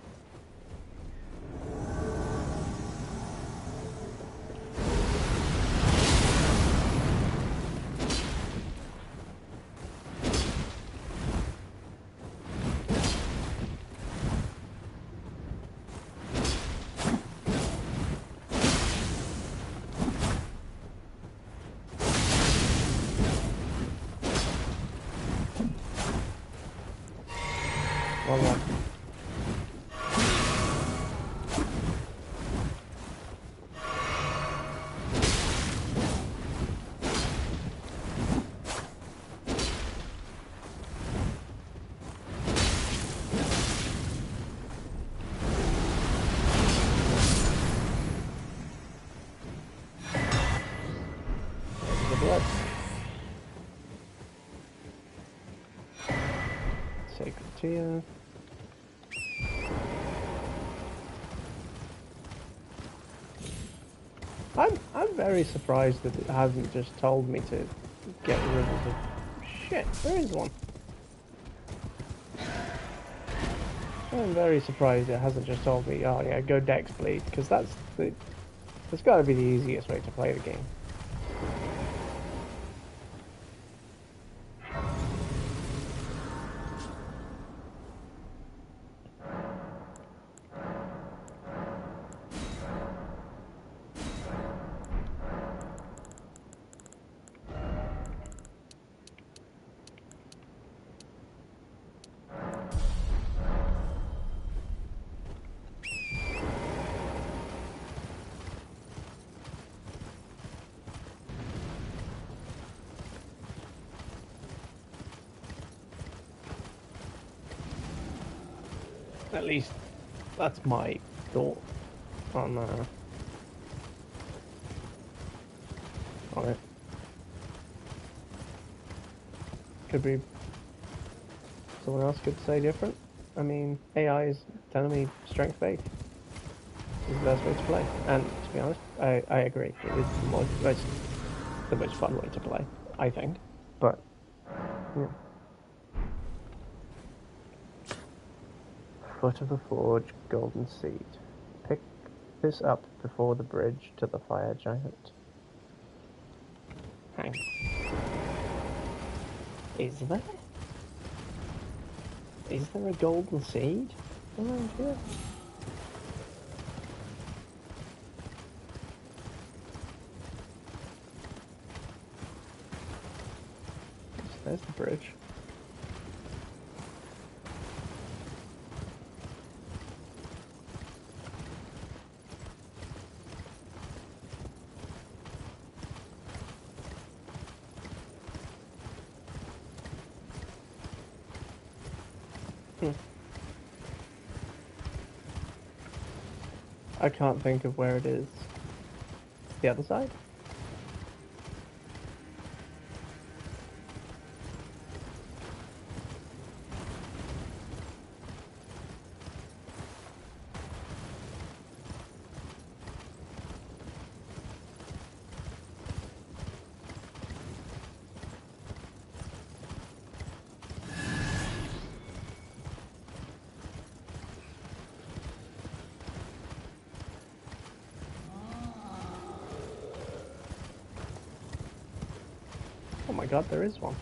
Well, yeah. The blood. Sacred tear. I'm very surprised that it hasn't just told me to get rid of the shit. There is one. I'm very surprised it hasn't just told me, oh yeah, go Dex Bleed, because that's got to be the easiest way to play the game. At least that's my thought on it. Could be someone else could say different. I mean, AI is telling me strength bait is the best way to play, and to be honest, I agree. It is the most fun way to play, I think. But yeah. Foot of the Forge, Golden Seed. Pick this up before the bridge to the Fire Giant. ring. Is there? Is there a golden seed around here? There's the bridge. I can't think of where it is. The other side? Oh my god, there is one.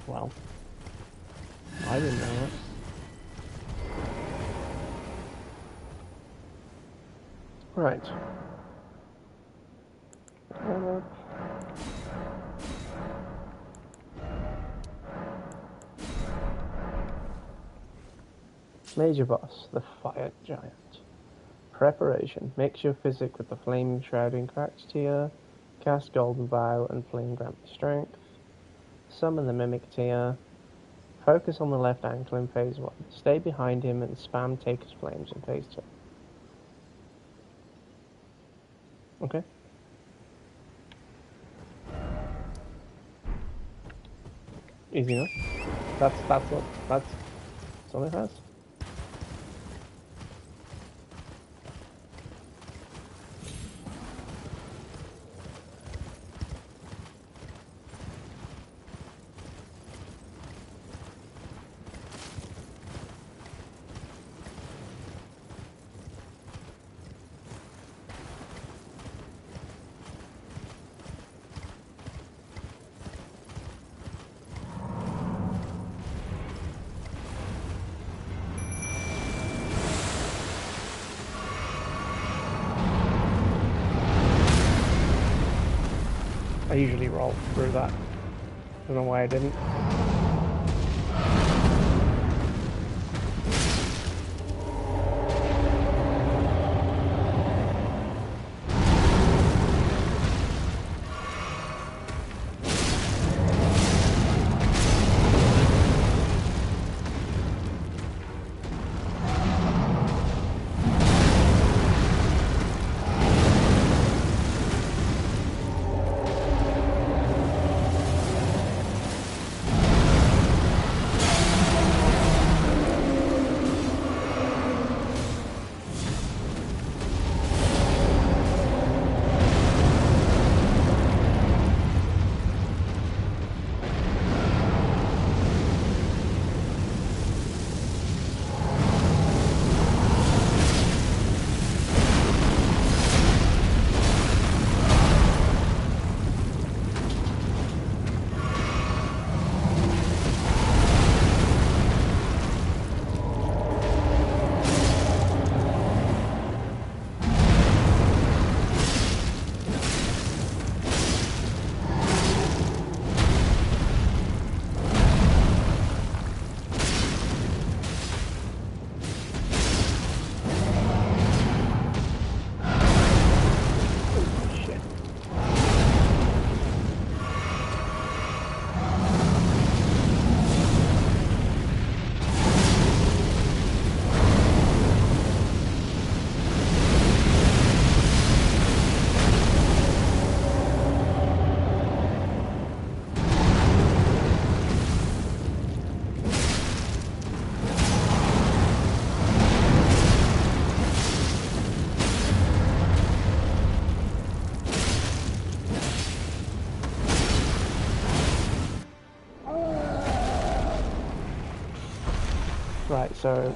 Well, I didn't know that. Right. Major boss, the fire giant. Preparation. Mix your physic with the flame shrouding cracks tier. Cast golden vow and flame grant strength. Summon the mimic tier. Focus on the left ankle in phase 1. Stay behind him and spam Taker's Flames in phase 2. Okay. Easy enough. That's all it has. I usually roll through that. Don't know why I didn't. so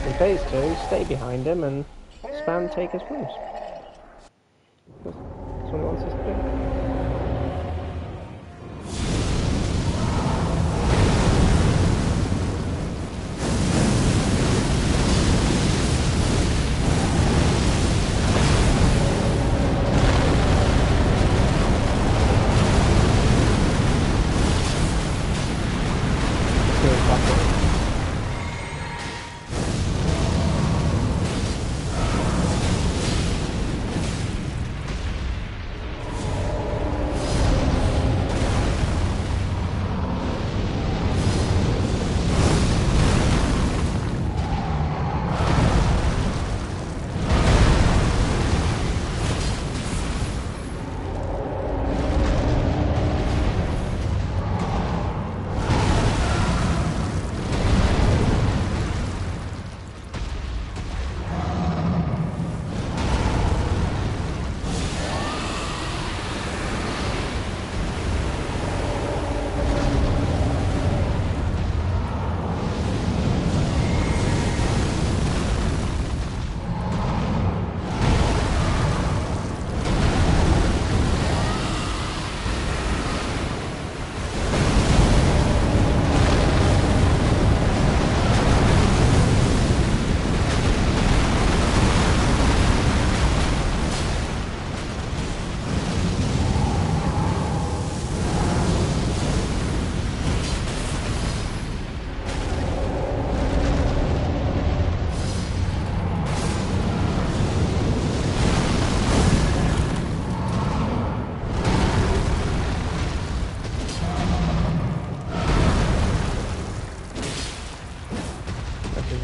in phase 2, stay behind him and spam take his rooms. That's what he wants us to do.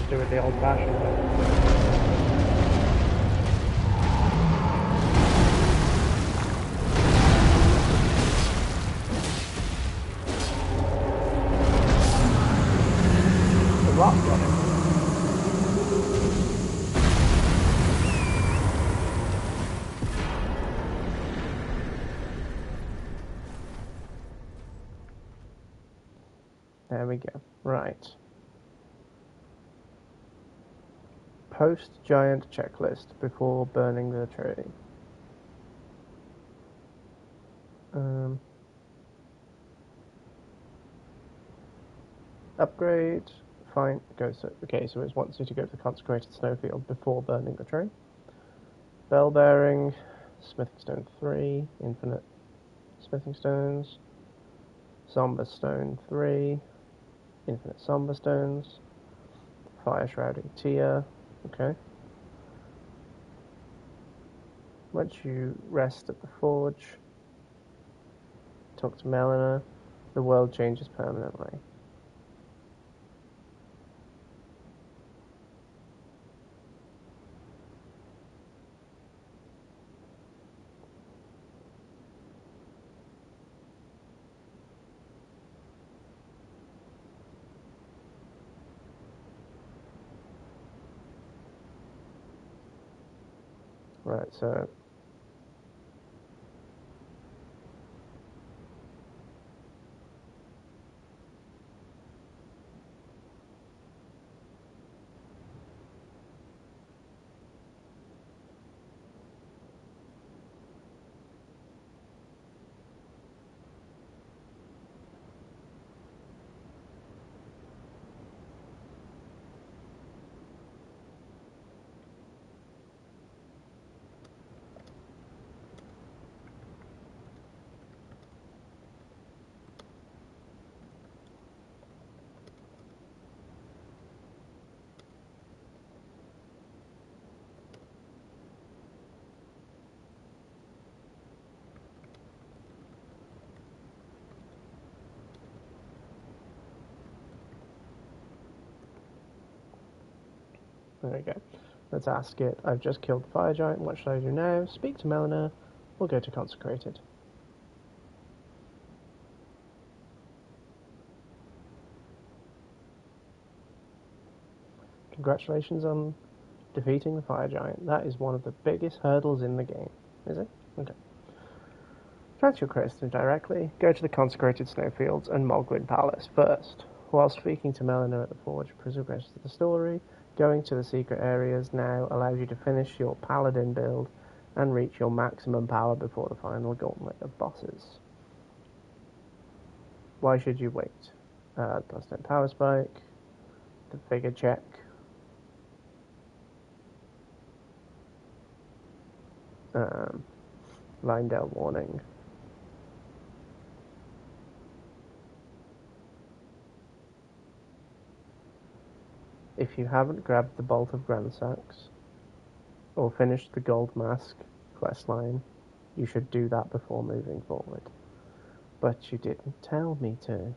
Do it the old-fashioned way. The rock got him. There we go. Right. Post giant checklist before burning the tree. Upgrade. Fine. Okay, so it wants you to go to the consecrated snowfield before burning the tree. Bell bearing. Smithing stone 3. Infinite smithing stones. Somber stone 3. Infinite somber stones. Fire shrouding tier. Okay. Once you rest at the forge, talk to Melina, the world changes permanently. Right, so there we go. Let's ask it. I've just killed the fire giant. What should I do now? Speak to Melina. We'll go to consecrated. Congratulations on defeating the fire giant. That is one of the biggest hurdles in the game. Is it? Okay. Fancy your question directly. Go to the consecrated snowfields and Mogwin Palace first. While speaking to Melina at the forge, progress to the story. Going to the secret areas now allows you to finish your paladin build and reach your maximum power before the final gauntlet of bosses. Why should you wait? Plus 10 power spike, the figure check. Lindell warning. If you haven't grabbed the Bolt of Gransax or finished the Gold Mask questline, you should do that before moving forward. But you didn't tell me to.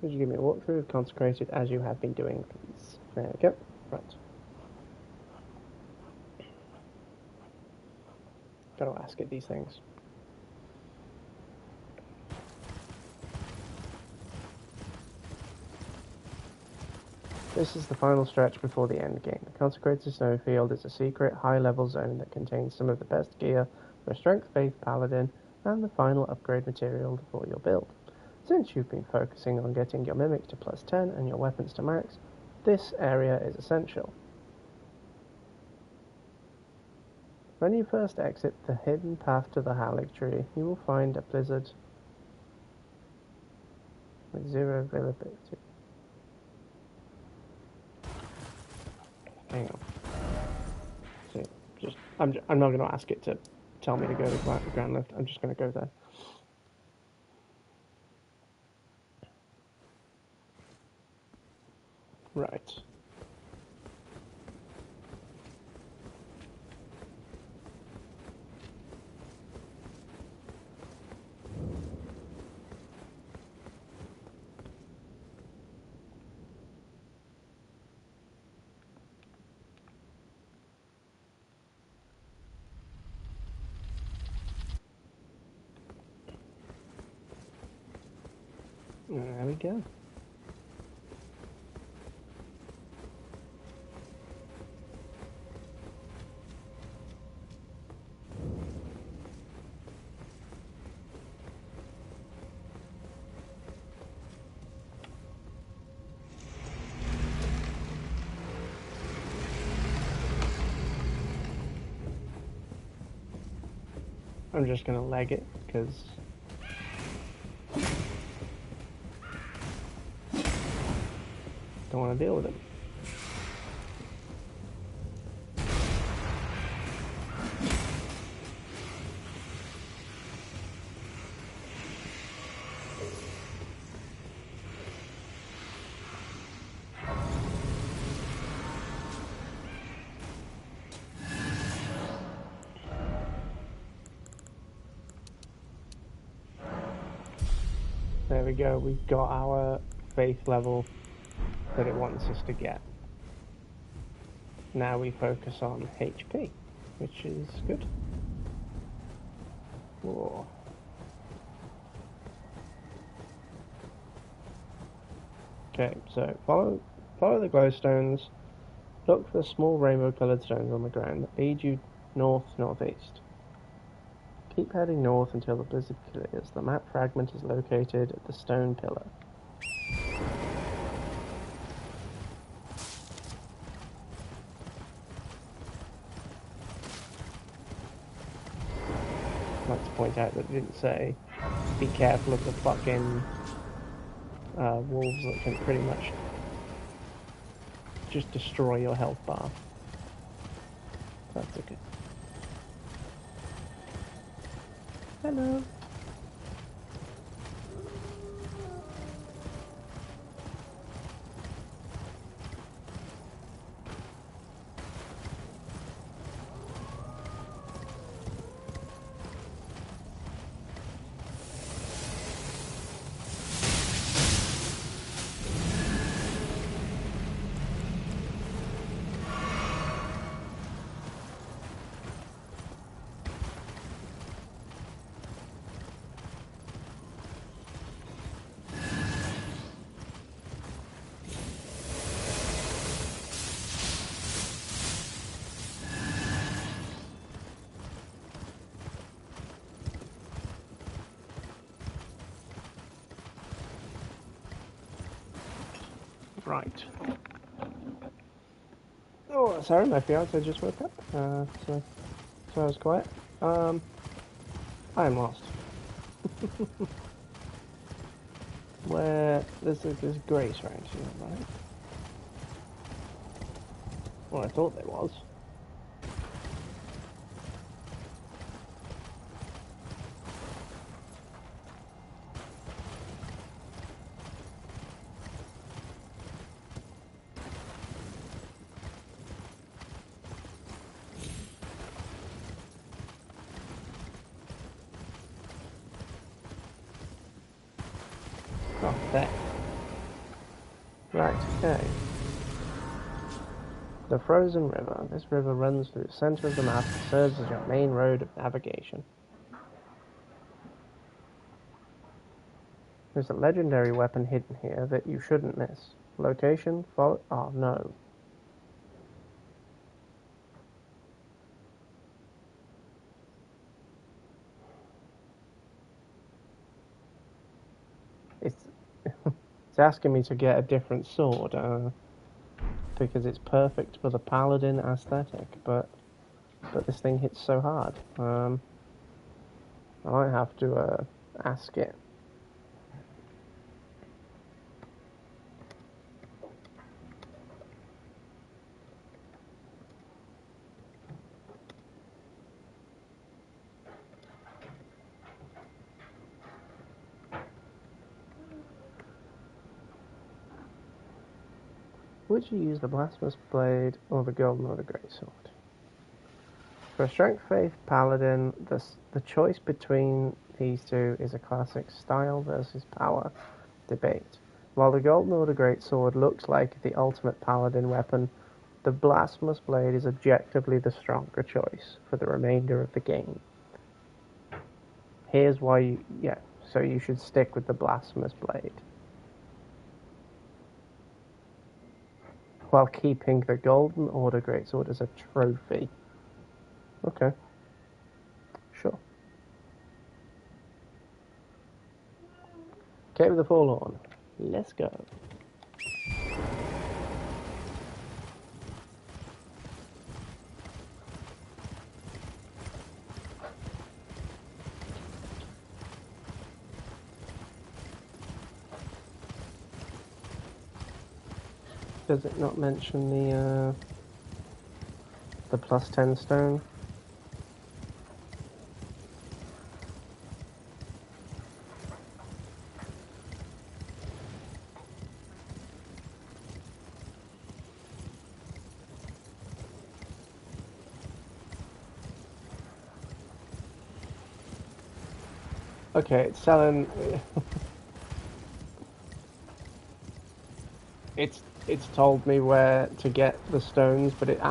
Would you give me a walkthrough of Consecrated as you have been doing, please? There we go. Right. Gotta ask it these things. This is the final stretch before the end game. The Consecrated Snowfield is a secret, high-level zone that contains some of the best gear for a strength-based paladin and the final upgrade material for your build. Since you've been focusing on getting your Mimic to plus 10 and your weapons to max, this area is essential. When you first exit the hidden path to the Halig tree, you will find a blizzard with 0 availability. Hang on. See, I'm not going to ask it to tell me to go to Grand Lift. I'm just going to go there. Right. There we go. I'm just going to leg it, because don't want to deal with it. There we go, we've got our faith level that it wants us to get. Now we focus on HP, which is good. Whoa. Okay, so follow the glowstones. Look for small rainbow-coloured stones on the ground that lead you north-northeast. Keep heading north until the blizzard clears. The map fragment is located at the stone pillar. I'd like to point out that it didn't say be careful of the fucking wolves that can pretty much just destroy your health bar. That's okay. Hello. Right. Oh, sorry, my fiance just woke up. So I was quiet. I am lost. Where there's grace around here, right? Well, I thought there was. Oh, there. Right, okay. The frozen river. This river runs through the center of the map and serves as your main road of navigation. There's a legendary weapon hidden here that you shouldn't miss. Location, follow... Oh, no. It's... it's asking me to get a different sword, because it's perfect for the paladin aesthetic, but this thing hits so hard. I might have to ask it. Would you use the blasphemous blade or the golden or the greatsword? For a strength faith paladin, the choice between these two is a classic style versus power debate. While the golden or the greatsword looks like the ultimate paladin weapon, the blasphemous blade is objectively the stronger choice for the remainder of the game. Here's why so you should stick with the blasphemous blade, while keeping the golden order greatsword as a trophy. Okay. Sure. Cave of the Forlorn. Let's go. Does it not mention the plus 10 stone? Okay, it's telling... it's told me where to get the stones, but it's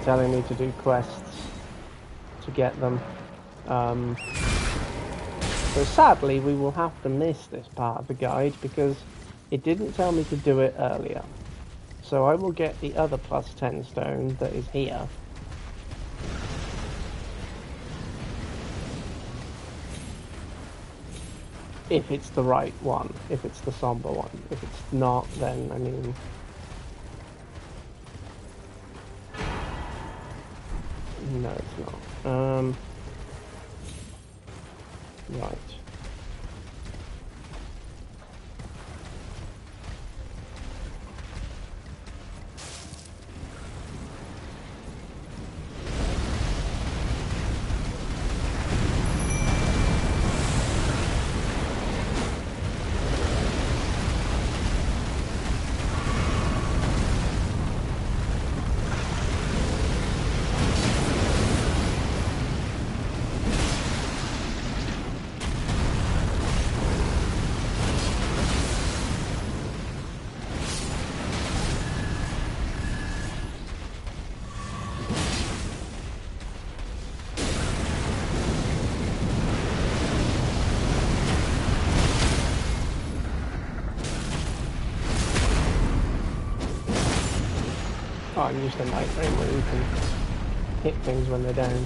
telling me to do quests to get them. So sadly, we will have to miss this part of the guide because it didn't tell me to do it earlier. So I will get the other plus 10 stone that is here. If it's the right one, if it's the somber one. If it's not, then, I mean... No, it's not. Right. Oh, I'm used to Night Rain where you can hit things when they're down.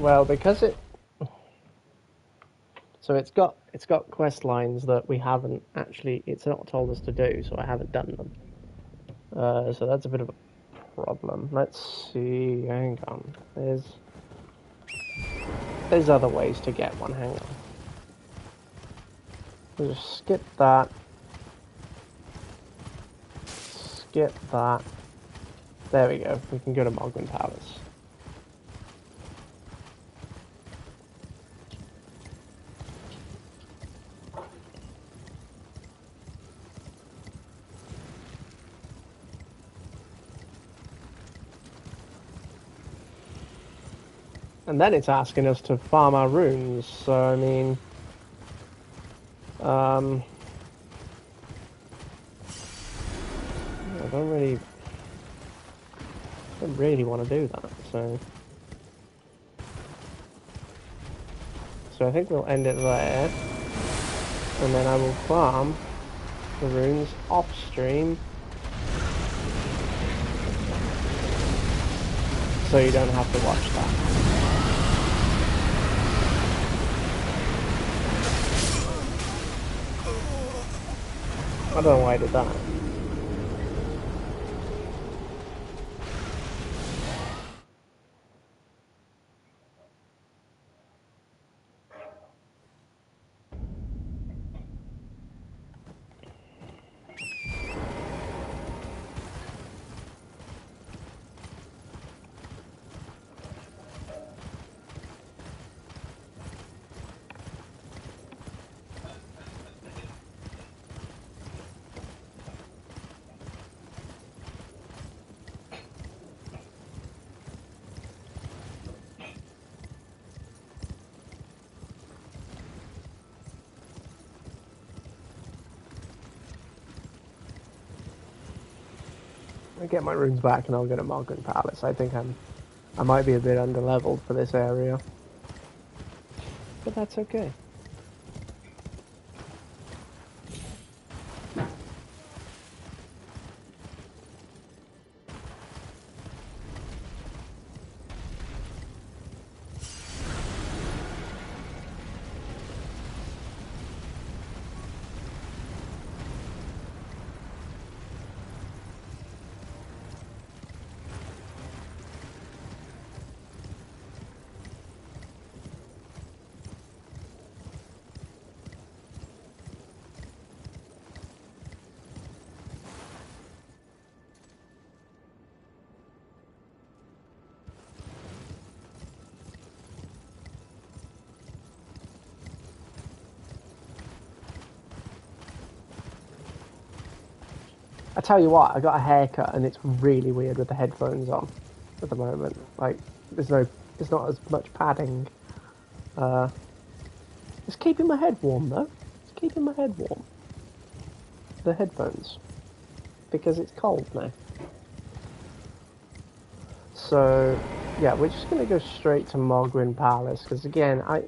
Well, because it... So it's got quest lines that we haven't actually... It's not told us to do, so I haven't done them. So that's a bit of a problem. Let's see... Hang on. There's other ways to get one. Hang on. We'll just skip that. Skip that. There we go. We can go to Mogwin Palace. And then it's asking us to farm our runes, so I mean... I don't really want to do that, so... So I think we'll end it there, and then I will farm the runes off stream, so you don't have to watch that. I don't know why I did that. I'll get my runes back and I'll go to Mogwin Palace. I think I might be a bit underleveled for this area. But that's okay. I tell you what, I got a haircut and it's really weird with the headphones on at the moment. Like, there's not as much padding. It's keeping my head warm though. It's keeping my head warm. The headphones. Because it's cold now. So, yeah, we're just going to go straight to Mogwin Palace, because again, I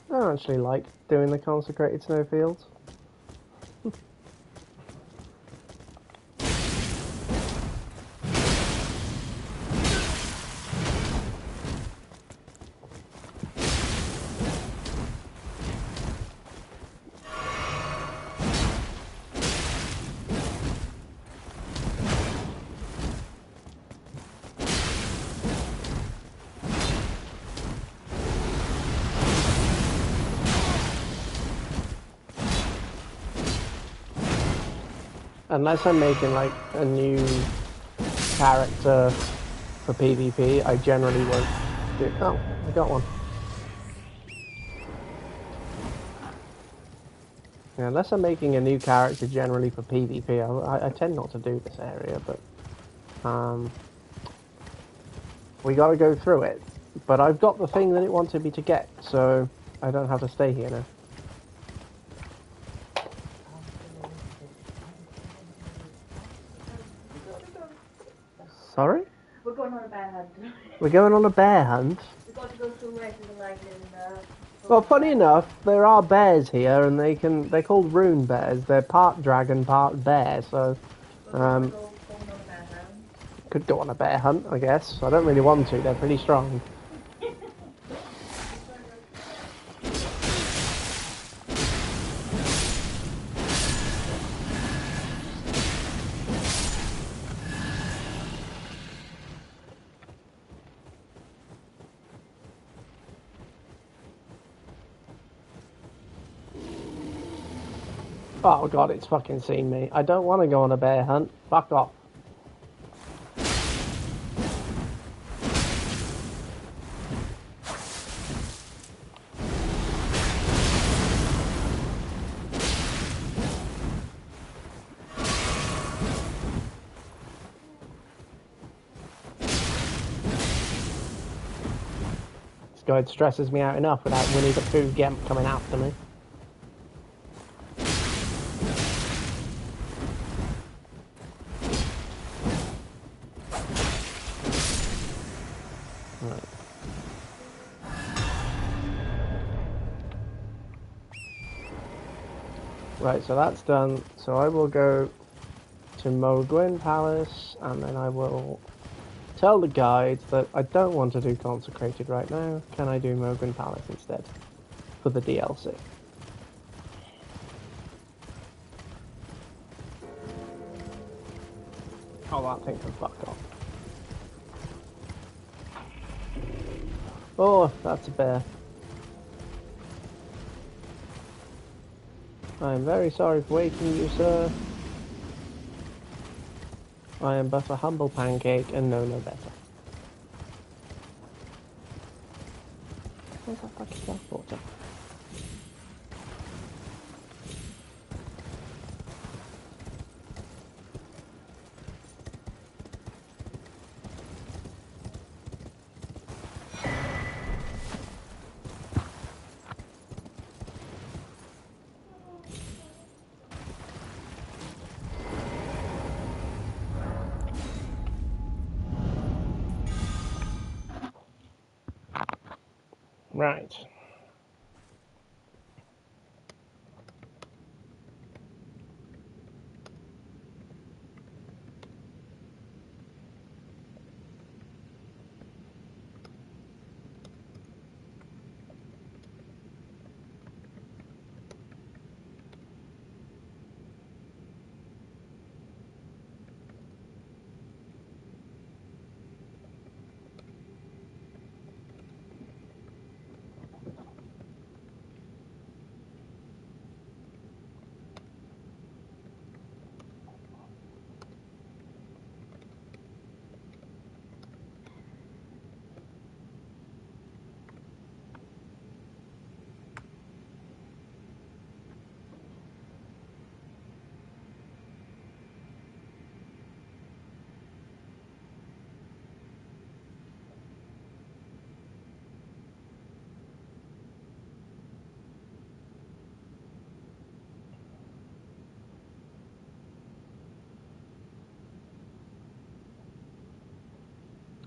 don't actually like doing the consecrated snowfields. Unless I'm making like a new character for PvP, I generally won't do. Oh, I got one. Yeah, unless I'm making a new character generally for PvP, I tend not to do this area, but we got to go through it. But I've got the thing that it wanted me to get, so I don't have to stay here now. Sorry?
We're going on a bear hunt.
We're going on a bear hunt?
We've got to go somewhere to the line in
Well, funny enough, there are bears here, and they're called rune bears. They're part dragon, part bear, so,
Go on
could go on a bear hunt, I guess. I don't really want to, they're pretty strong. Oh god, it's fucking seen me. I don't want to go on a bear hunt. Fuck off. This guide stresses me out enough without Winnie the Pooh Gemp coming after me. Right, so that's done. So I will go to Mogwin Palace, and then I will tell the guide that I don't want to do Consecrated right now. Can I do Mogwin Palace instead for the DLC? Oh, that thing can fuck off. Oh, that's a bear. I am very sorry for waking you, sir. I am but a humble pancake and know no better. Where's that fucking teleporter? Right.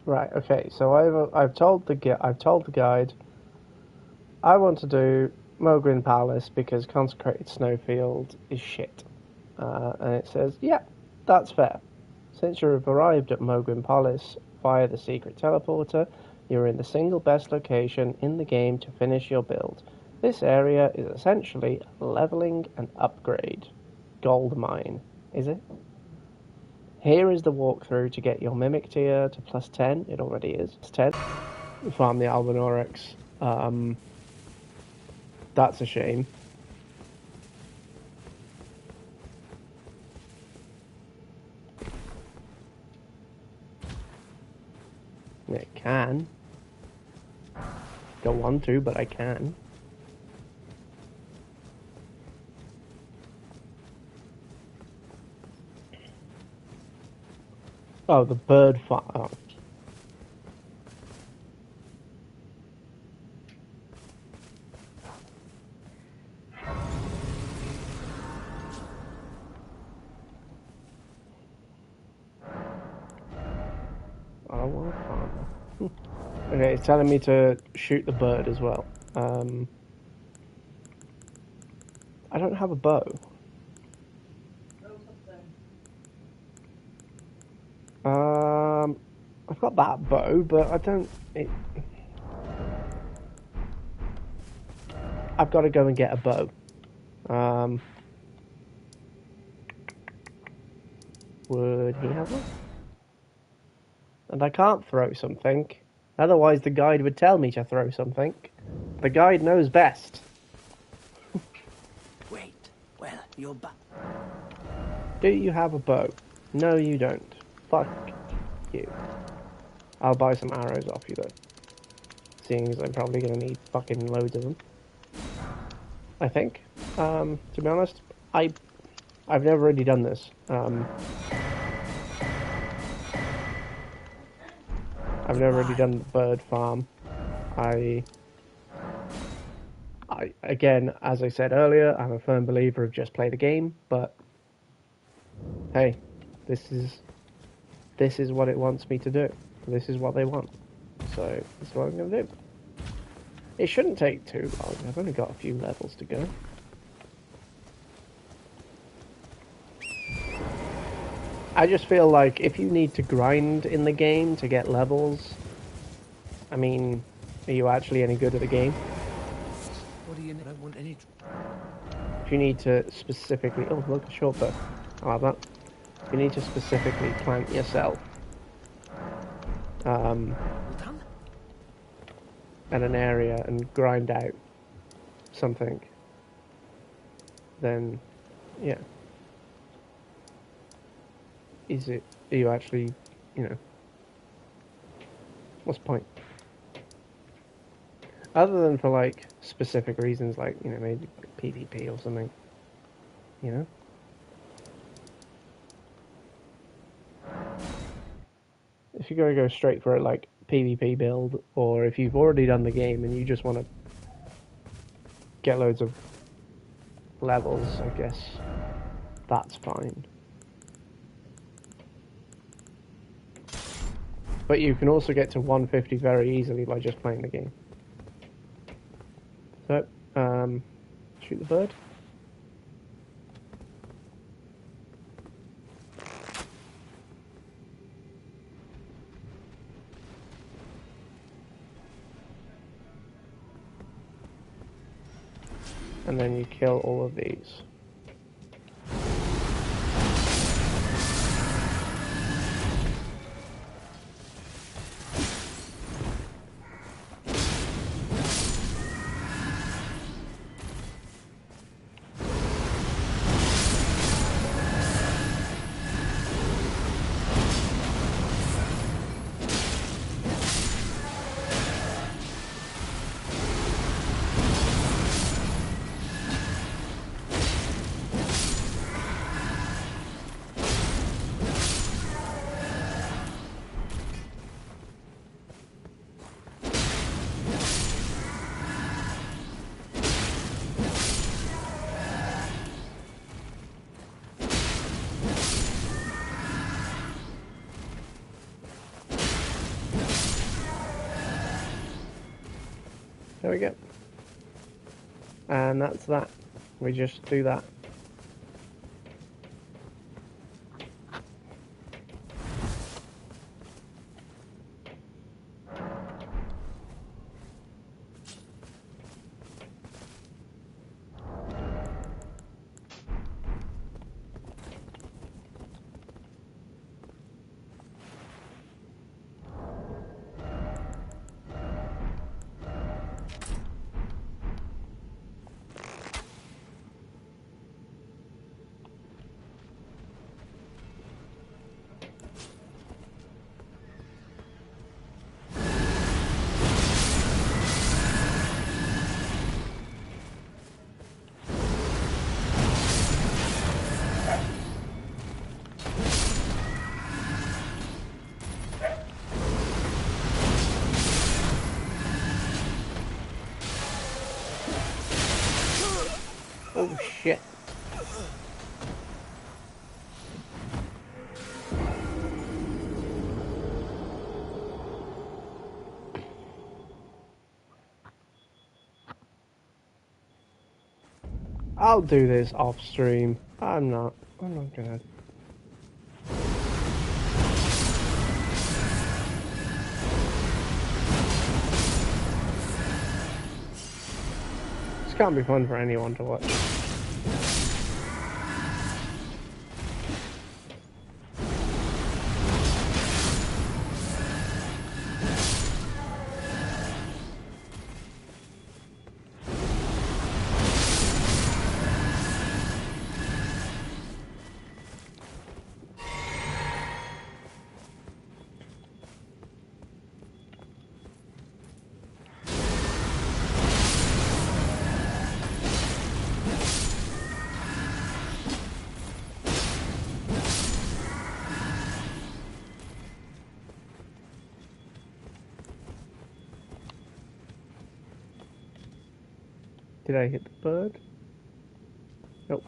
Right. Okay. So I've told the guide I want to do Mogwin Palace because Consecrated Snowfield is shit, and it says, yeah, that's fair. Since you have arrived at Mogwin Palace via the secret teleporter, you're in the single best location in the game to finish your build. This area is essentially a leveling and upgrade gold mine, is it? Here is the walkthrough to get your Mimic tier to plus 10. It already is. It's 10. Farm the Albinorex. That's a shame. It can. Don't want to, but I can. Oh, the bird farm. Oh. I don't want to farm them. Okay, it's telling me to shoot the bird as well. I don't have a bow. I've got that bow, but I don't. I've got to go and get a bow. Would he have one? And I can't throw something. Otherwise, the guide would tell me to throw something. The guide knows best.
Wait. Well, you're back.
Do you have a bow? No, you don't. Fuck you. I'll buy some arrows off you, though. Seeing as I'm probably going to need fucking loads of them. I think. To be honest, I've never really done this. I've never really done the bird farm. I again, as I said earlier, I'm a firm believer of just play the game, but hey, this is what it wants me to do. This is what they want. So this is what I'm gonna do. It shouldn't take too long. I've only got a few levels to go. I just feel like if you need to grind in the game to get levels, I mean, are you actually any good at the game?
What do you need? I don't want any...
If you need to specifically... Oh, look, a short bow. I'll have that. If you need to specifically plant yourself
All done?
at an area and grind out something, then, yeah. Are you actually, you know, what's the point? Other than for, like, specific reasons, like, you know, maybe PvP or something, you know? If you're going to go straight for a, like, PvP build, or if you've already done the game and you just want to get loads of levels, I guess that's fine. But you can also get to 150 very easily by just playing the game. So, shoot the bird. And then you kill all of these. There we go. And that's that. We just do that. Oh shit. I'll do this off stream. I'm not gonna. can't be fun for anyone to watch. Did I hit the bird? Nope.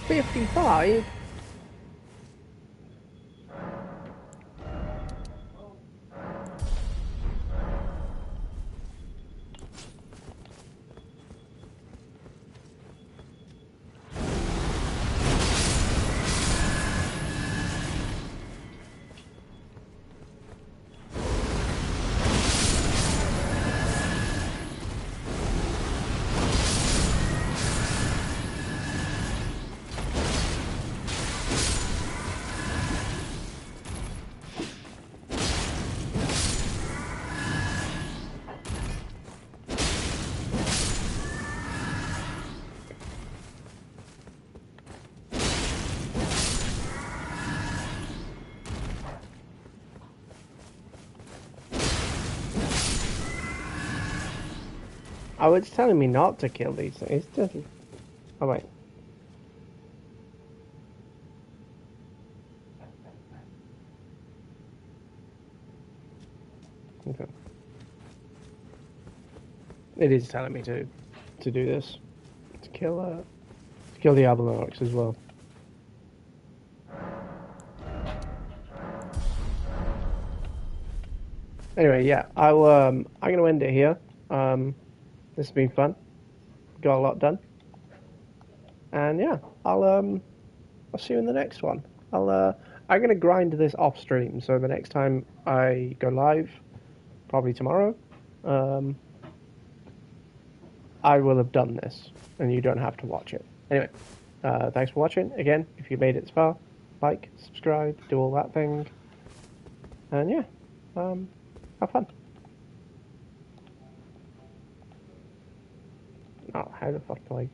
$55? Oh, it's telling me not to kill these things. It doesn't. Oh, wait. Okay. It is telling me to do this. To kill the Abelarks as well. Anyway, yeah, I'm gonna end it here. This has been fun. Got a lot done. And yeah, I'll see you in the next one. I'm gonna grind this off stream, so the next time I go live, probably tomorrow, I will have done this, and you don't have to watch it. Anyway, thanks for watching. Again, if you made it this far, like, subscribe, do all that thing, and yeah, have fun. Oh, how the fuck do I